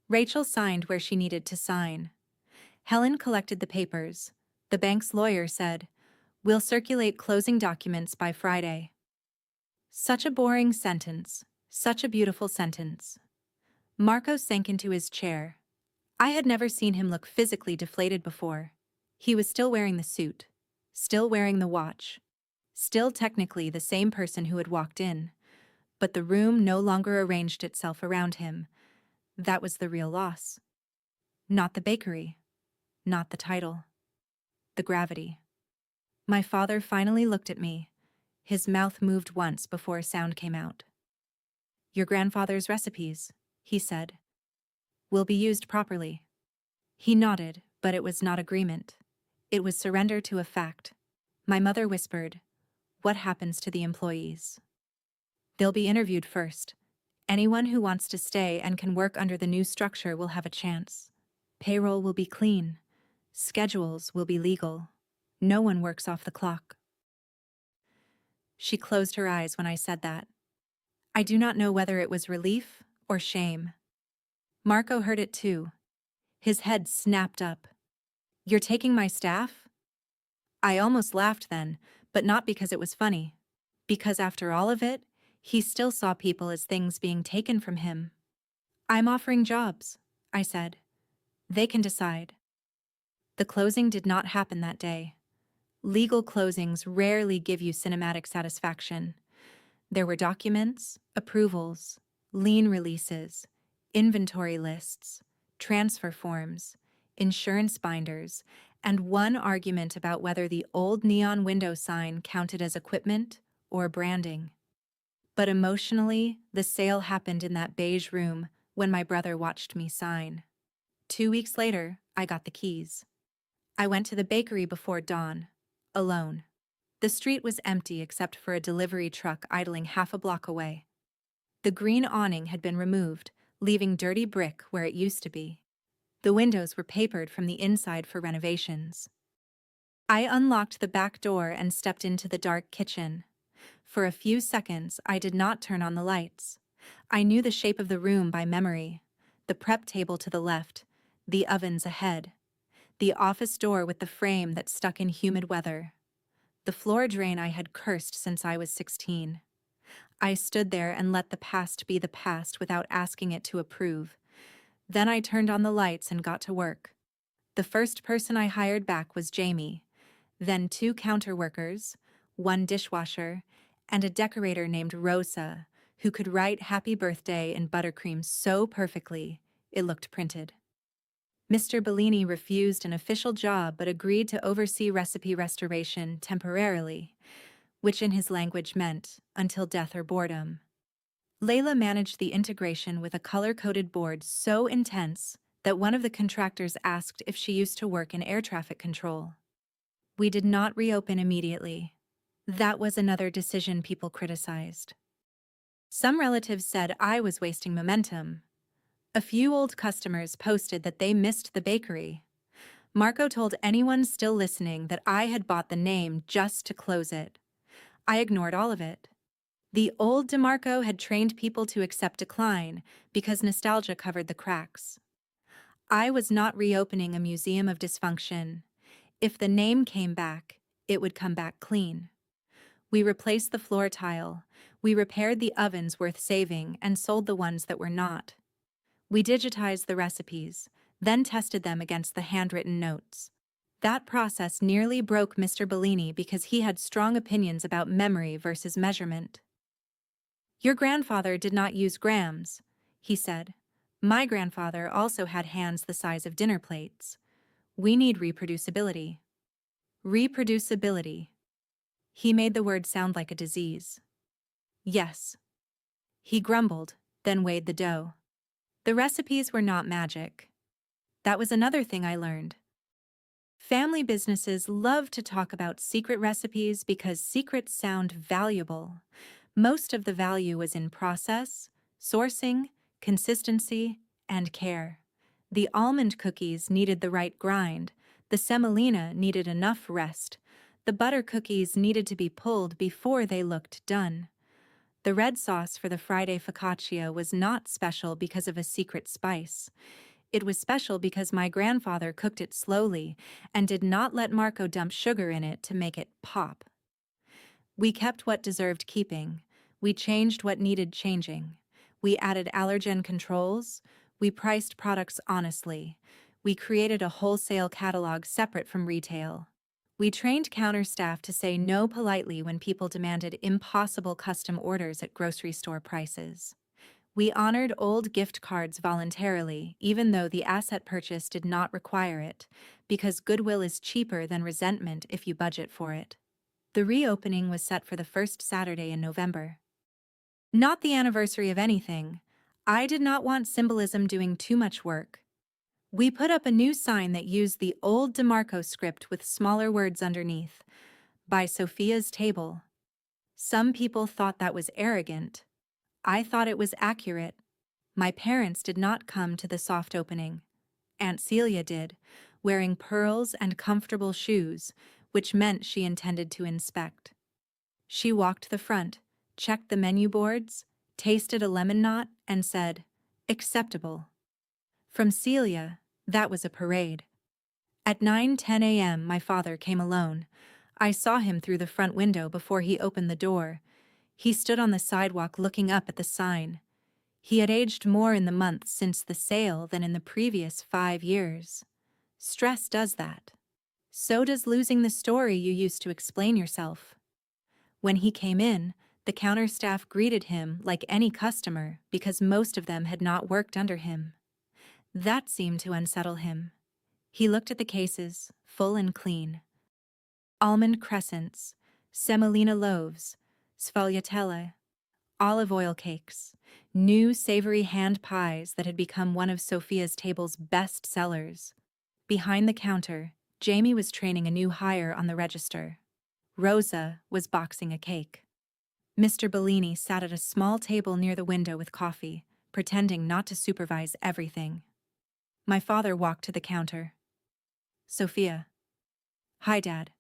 Rachel signed where she needed to sign. Helen collected the papers. The bank's lawyer said, "We'll circulate closing documents by Friday." Such a boring sentence, such a beautiful sentence. Marco sank into his chair. I had never seen him look physically deflated before. He was still wearing the suit, still wearing the watch, still technically the same person who had walked in, but the room no longer arranged itself around him. That was the real loss. Not the bakery, not the title, the gravity. My father finally looked at me. His mouth moved once before a sound came out. "Your grandfather's recipes," he said, "will be used properly." He nodded, but it was not agreement. It was surrender to a fact. My mother whispered, "What happens to the employees?" "They'll be interviewed first. Anyone who wants to stay and can work under the new structure will have a chance. Payroll will be clean. Schedules will be legal. No one works off the clock." She closed her eyes when I said that. I do not know whether it was relief or shame. Marco heard it too. His head snapped up. "You're taking my staff?" I almost laughed then, but not because it was funny. Because after all of it, he still saw people as things being taken from him. "I'm offering jobs," I said. "They can decide." The closing did not happen that day. Legal closings rarely give you cinematic satisfaction. There were documents, approvals, lien releases, inventory lists, transfer forms, insurance binders, and one argument about whether the old neon window sign counted as equipment or branding. But emotionally, the sale happened in that beige room when my brother watched me sign. 2 weeks later, I got the keys. I went to the bakery before dawn, alone. The street was empty except for a delivery truck idling half a block away. The green awning had been removed, leaving dirty brick where it used to be. The windows were papered from the inside for renovations. I unlocked the back door and stepped into the dark kitchen. For a few seconds, I did not turn on the lights. I knew the shape of the room by memory. The prep table to the left, the ovens ahead, the office door with the frame that stuck in humid weather, the floor drain I had cursed since I was 16. I stood there and let the past be the past without asking it to approve. Then I turned on the lights and got to work. The first person I hired back was Jamie, then 2 counter workers, 1 dishwasher, and a decorator named Rosa, who could write "Happy Birthday" in buttercream so perfectly it looked printed. Mr. Bellini refused an official job but agreed to oversee recipe restoration temporarily, which in his language meant until death or boredom. Layla managed the integration with a color-coded board so intense that one of the contractors asked if she used to work in air traffic control. We did not reopen immediately. That was another decision people criticized. Some relatives said I was wasting momentum. A few old customers posted that they missed the bakery. Marco told anyone still listening that I had bought the name just to close it. I ignored all of it. The old DeMarco had trained people to accept decline because nostalgia covered the cracks. I was not reopening a museum of dysfunction. If the name came back, it would come back clean. We replaced the floor tile. We repaired the ovens worth saving and sold the ones that were not. We digitized the recipes, then tested them against the handwritten notes. That process nearly broke Mr. Bellini because he had strong opinions about memory versus measurement. "Your grandfather did not use grams," he said. "My grandfather also had hands the size of dinner plates. We need reproducibility." Reproducibility. He made the word sound like a disease. "Yes." He grumbled, then weighed the dough. The recipes were not magic. That was another thing I learned. Family businesses love to talk about secret recipes because secrets sound valuable. Most of the value was in process, sourcing, consistency, and care. The almond cookies needed the right grind, the semolina needed enough rest, the butter cookies needed to be pulled before they looked done. The red sauce for the Friday focaccia was not special because of a secret spice. It was special because my grandfather cooked it slowly and did not let Marco dump sugar in it to make it pop. We kept what deserved keeping. We changed what needed changing. We added allergen controls. We priced products honestly. We created a wholesale catalog separate from retail. We trained counter staff to say no politely when people demanded impossible custom orders at grocery store prices. We honored old gift cards voluntarily, even though the asset purchase did not require it, because goodwill is cheaper than resentment if you budget for it. The reopening was set for the first Saturday in November. Not the anniversary of anything. I did not want symbolism doing too much work. We put up a new sign that used the old DeMarco script with smaller words underneath. By Sophia's table. Some people thought that was arrogant. I thought it was accurate. My parents did not come to the soft opening. Aunt Celia did, wearing pearls and comfortable shoes, which meant she intended to inspect. She walked the front, checked the menu boards, tasted a lemon knot, and said, "Acceptable." From Celia, that was a parade. At 9:10 a.m., my father came alone. I saw him through the front window before he opened the door. He stood on the sidewalk looking up at the sign. He had aged more in the months since the sale than in the previous 5 years. Stress does that. So does losing the story you used to explain yourself. When he came in, the counter staff greeted him like any customer because most of them had not worked under him. That seemed to unsettle him. He looked at the cases, full and clean. Almond crescents, semolina loaves, sfogliatelle, olive oil cakes, new savory hand pies that had become one of Sophia's table's best sellers. Behind the counter, Jamie was training a new hire on the register. Rosa was boxing a cake. Mr. Bellini sat at a small table near the window with coffee, pretending not to supervise everything. My father walked to the counter. "Sophia." "Hi, Dad."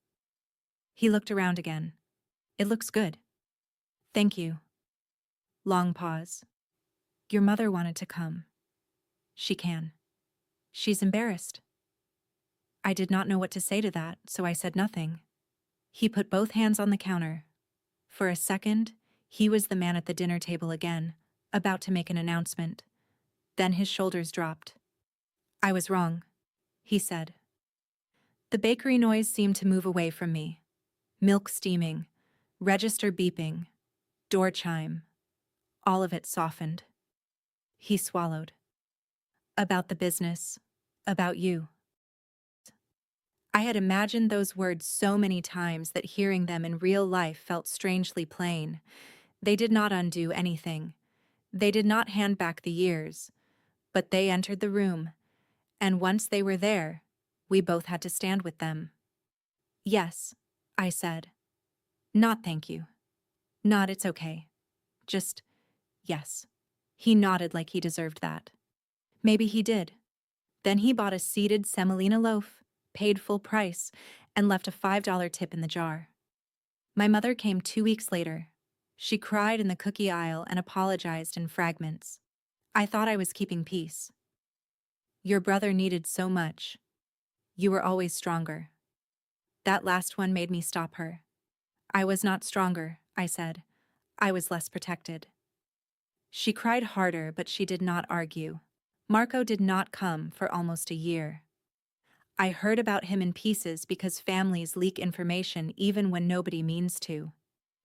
He looked around again. "It looks good." "Thank you." Long pause. "Your mother wanted to come." "She can." "She's embarrassed." I did not know what to say to that, so I said nothing. He put both hands on the counter. For a second, he was the man at the dinner table again, about to make an announcement. Then his shoulders dropped. "I was wrong," he said. The bakery noise seemed to move away from me. Milk steaming, register beeping, door chime. All of it softened. He swallowed. "About the business. About you." I had imagined those words so many times that hearing them in real life felt strangely plain. They did not undo anything. They did not hand back the years. But they entered the room, and once they were there, we both had to stand with them. "Yes," I said. "Not thank you. Not it's okay. Just, yes." He nodded like he deserved that. Maybe he did. Then he bought a seeded semolina loaf, paid full price, and left a $5 tip in the jar. My mother came 2 weeks later. She cried in the cookie aisle and apologized in fragments. I thought I was keeping peace. "Your brother needed so much. You were always stronger." That last one made me stop her. "I was not stronger," I said. "I was less protected." She cried harder, but she did not argue. Marco did not come for almost a year. I heard about him in pieces because families leak information even when nobody means to.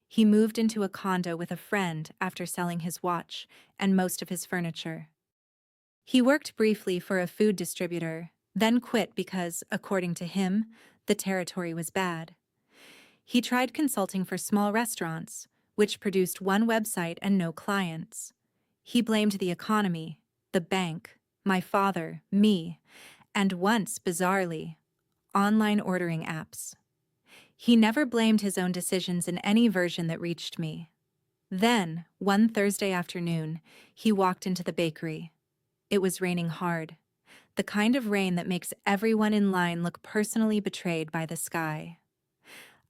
He moved into a condo with a friend after selling his watch and most of his furniture. He worked briefly for a food distributor, then quit because, according to him, the territory was bad. He tried consulting for small restaurants, which produced one website and no clients. He blamed the economy, the bank, my father, me, and once, bizarrely, online ordering apps. He never blamed his own decisions in any version that reached me. Then, one Thursday afternoon, he walked into the bakery. It was raining hard, the kind of rain that makes everyone in line look personally betrayed by the sky.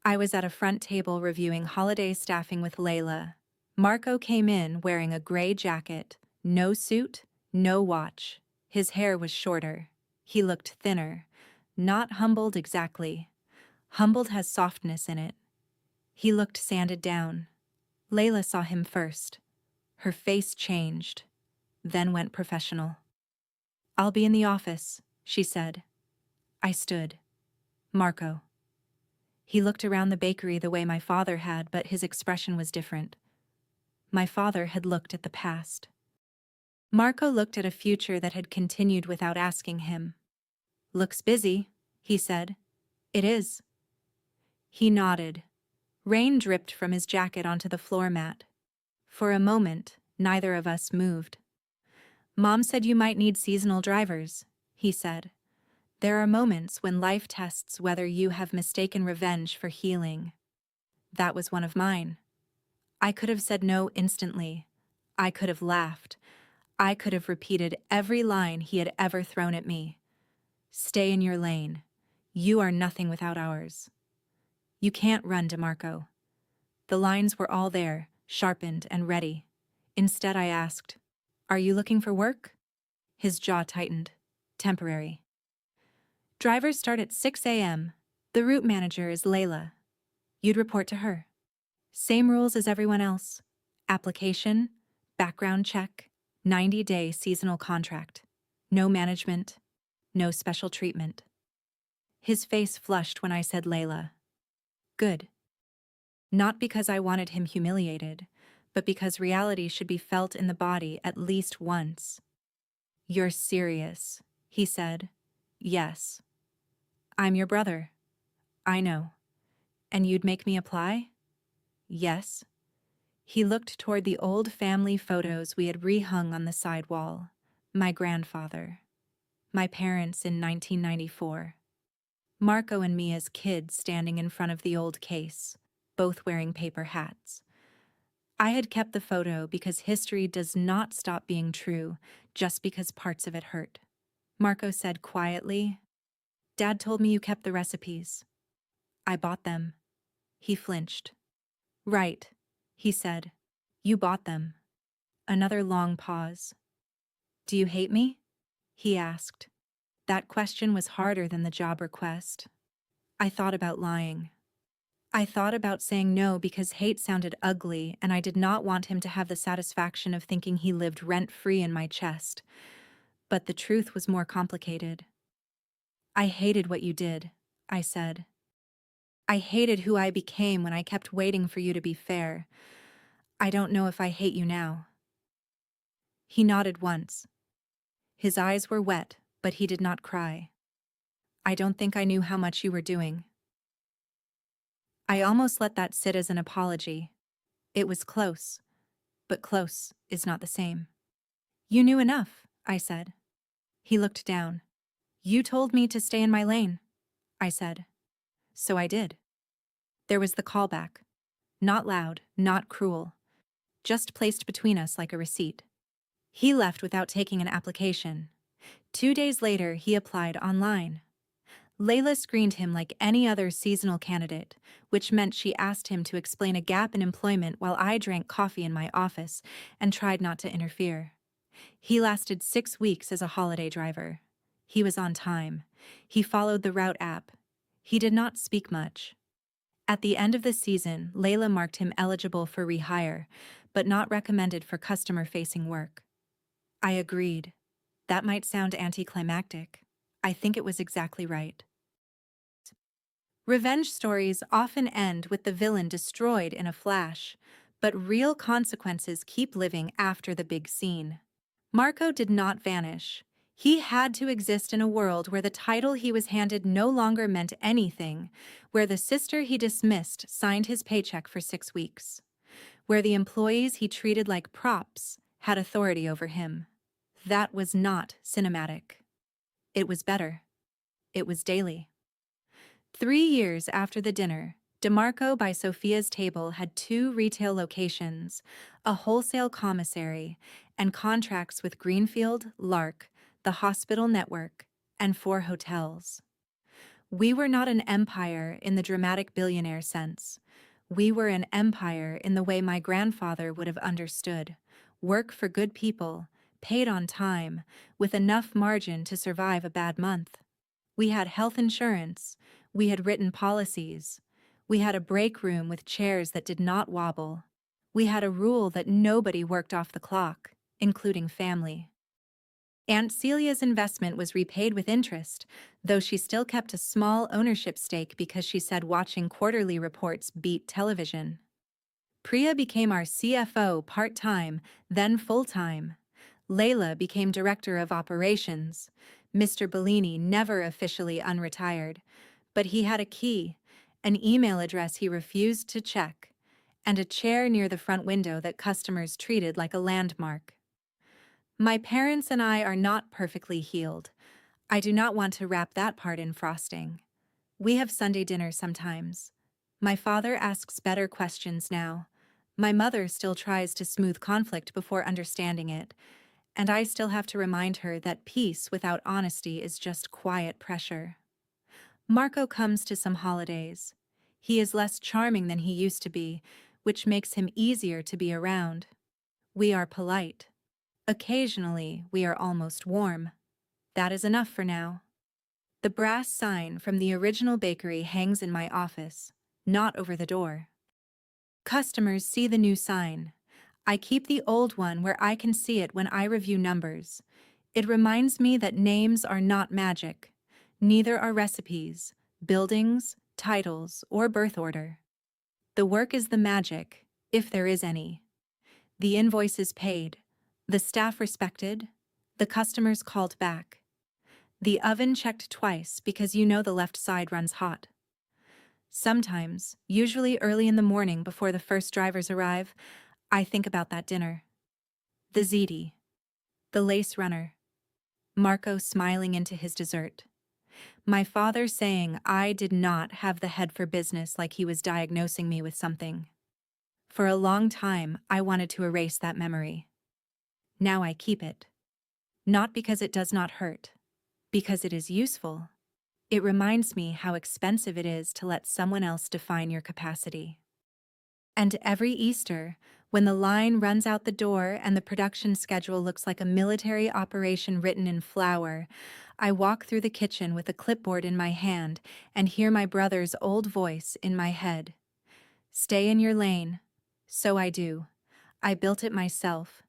I was at a front table reviewing holiday staffing with Layla. Marco came in wearing a gray jacket, no suit, no watch. His hair was shorter. He looked thinner. Not humbled exactly. Humbled has softness in it. He looked sanded down. Layla saw him first. Her face changed, then went professional. "I'll be in the office," she said. I stood. "Marco." He looked around the bakery the way my father had, but his expression was different. My father had looked at the past. Marco looked at a future that had continued without asking him. "Looks busy," he said. "It is." He nodded. Rain dripped from his jacket onto the floor mat. For a moment, neither of us moved. "Mom said you might need seasonal drivers," he said. "There are moments when life tests whether you have mistaken revenge for healing." That was one of mine. I could have said no instantly. I could have laughed. I could have repeated every line he had ever thrown at me. "Stay in your lane. You are nothing without ours." "You can't run, DeMarco." The lines were all there, sharpened and ready. Instead, I asked, "Are you looking for work?" His jaw tightened. "Temporary." "Drivers start at 6 a.m. The route manager is Layla. You'd report to her. Same rules as everyone else. Application, background check, 90-day seasonal contract. No management, no special treatment." His face flushed when I said Layla. Good. Not because I wanted him humiliated, but because reality should be felt in the body at least once. "You're serious," he said. "Yes." "I'm your brother." "I know." "And you'd make me apply?" "Yes." He looked toward the old family photos we had rehung on the side wall. My grandfather. My parents in 1994. Marco and me as kids standing in front of the old case, both wearing paper hats. I had kept the photo because history does not stop being true just because parts of it hurt. Marco said quietly, "Dad told me you kept the recipes." "I bought them." He flinched. "Right," he said. "You bought them." Another long pause. "Do you hate me?" he asked. That question was harder than the job request. I thought about lying. I thought about saying no because hate sounded ugly and I did not want him to have the satisfaction of thinking he lived rent-free in my chest. But the truth was more complicated. "I hated what you did," I said. "I hated who I became when I kept waiting for you to be fair. I don't know if I hate you now." He nodded once. His eyes were wet, but he did not cry. "I don't think I knew how much you were doing." I almost let that sit as an apology. It was close, but close is not the same. "You knew enough," I said. He looked down. "You told me to stay in my lane," I said. So I did. There was the callback. Not loud, not cruel. Just placed between us like a receipt. He left without taking an application. 2 days later, he applied online. Layla screened him like any other seasonal candidate, which meant she asked him to explain a gap in employment while I drank coffee in my office and tried not to interfere. He lasted 6 weeks as a holiday driver. He was on time. He followed the route app. He did not speak much. At the end of the season, Layla marked him eligible for rehire, but not recommended for customer-facing work. I agreed. That might sound anticlimactic. I think it was exactly right. Revenge stories often end with the villain destroyed in a flash, but real consequences keep living after the big scene. Marco did not vanish. He had to exist in a world where the title he was handed no longer meant anything, where the sister he dismissed signed his paycheck for 6 weeks, where the employees he treated like props had authority over him. That was not cinematic. It was better. It was daily. 3 years after the dinner, DeMarco by Sophia's table had 2 retail locations, a wholesale commissary, and contracts with Greenfield, Lark, the hospital network, and 4 hotels. We were not an empire in the dramatic billionaire sense. We were an empire in the way my grandfather would have understood. Work for good people, paid on time, with enough margin to survive a bad month. We had health insurance. We had written policies. We had a break room with chairs that did not wobble. We had a rule that nobody worked off the clock, including family. Aunt Celia's investment was repaid with interest, though she still kept a small ownership stake because she said watching quarterly reports beat television. Priya became our CFO part-time, then full-time. Layla became director of operations. Mr. Bellini never officially unretired, but he had a key, an email address he refused to check, and a chair near the front window that customers treated like a landmark. My parents and I are not perfectly healed. I do not want to wrap that part in frosting. We have Sunday dinner sometimes. My father asks better questions now. My mother still tries to smooth conflict before understanding it, and I still have to remind her that peace without honesty is just quiet pressure. Marco comes to some holidays. He is less charming than he used to be, which makes him easier to be around. We are polite. Occasionally, we are almost warm. That is enough for now. The brass sign from the original bakery hangs in my office, not over the door. Customers see the new sign. I keep the old one where I can see it when I review numbers. It reminds me that names are not magic. Neither are recipes, buildings, titles, or birth order. The work is the magic, if there is any. The invoice is paid. The staff respected, the customers called back. The oven checked twice because you know the left side runs hot. Sometimes, usually early in the morning before the first drivers arrive, I think about that dinner. The ziti, the lace runner, Marco smiling into his dessert. My father saying I did not have the head for business like he was diagnosing me with something. For a long time, I wanted to erase that memory. Now I keep it. Not because it does not hurt, because it is useful. It reminds me how expensive it is to let someone else define your capacity. And every Easter, when the line runs out the door and the production schedule looks like a military operation written in flour, I walk through the kitchen with a clipboard in my hand and hear my brother's old voice in my head. Stay in your lane. So I do. I built it myself.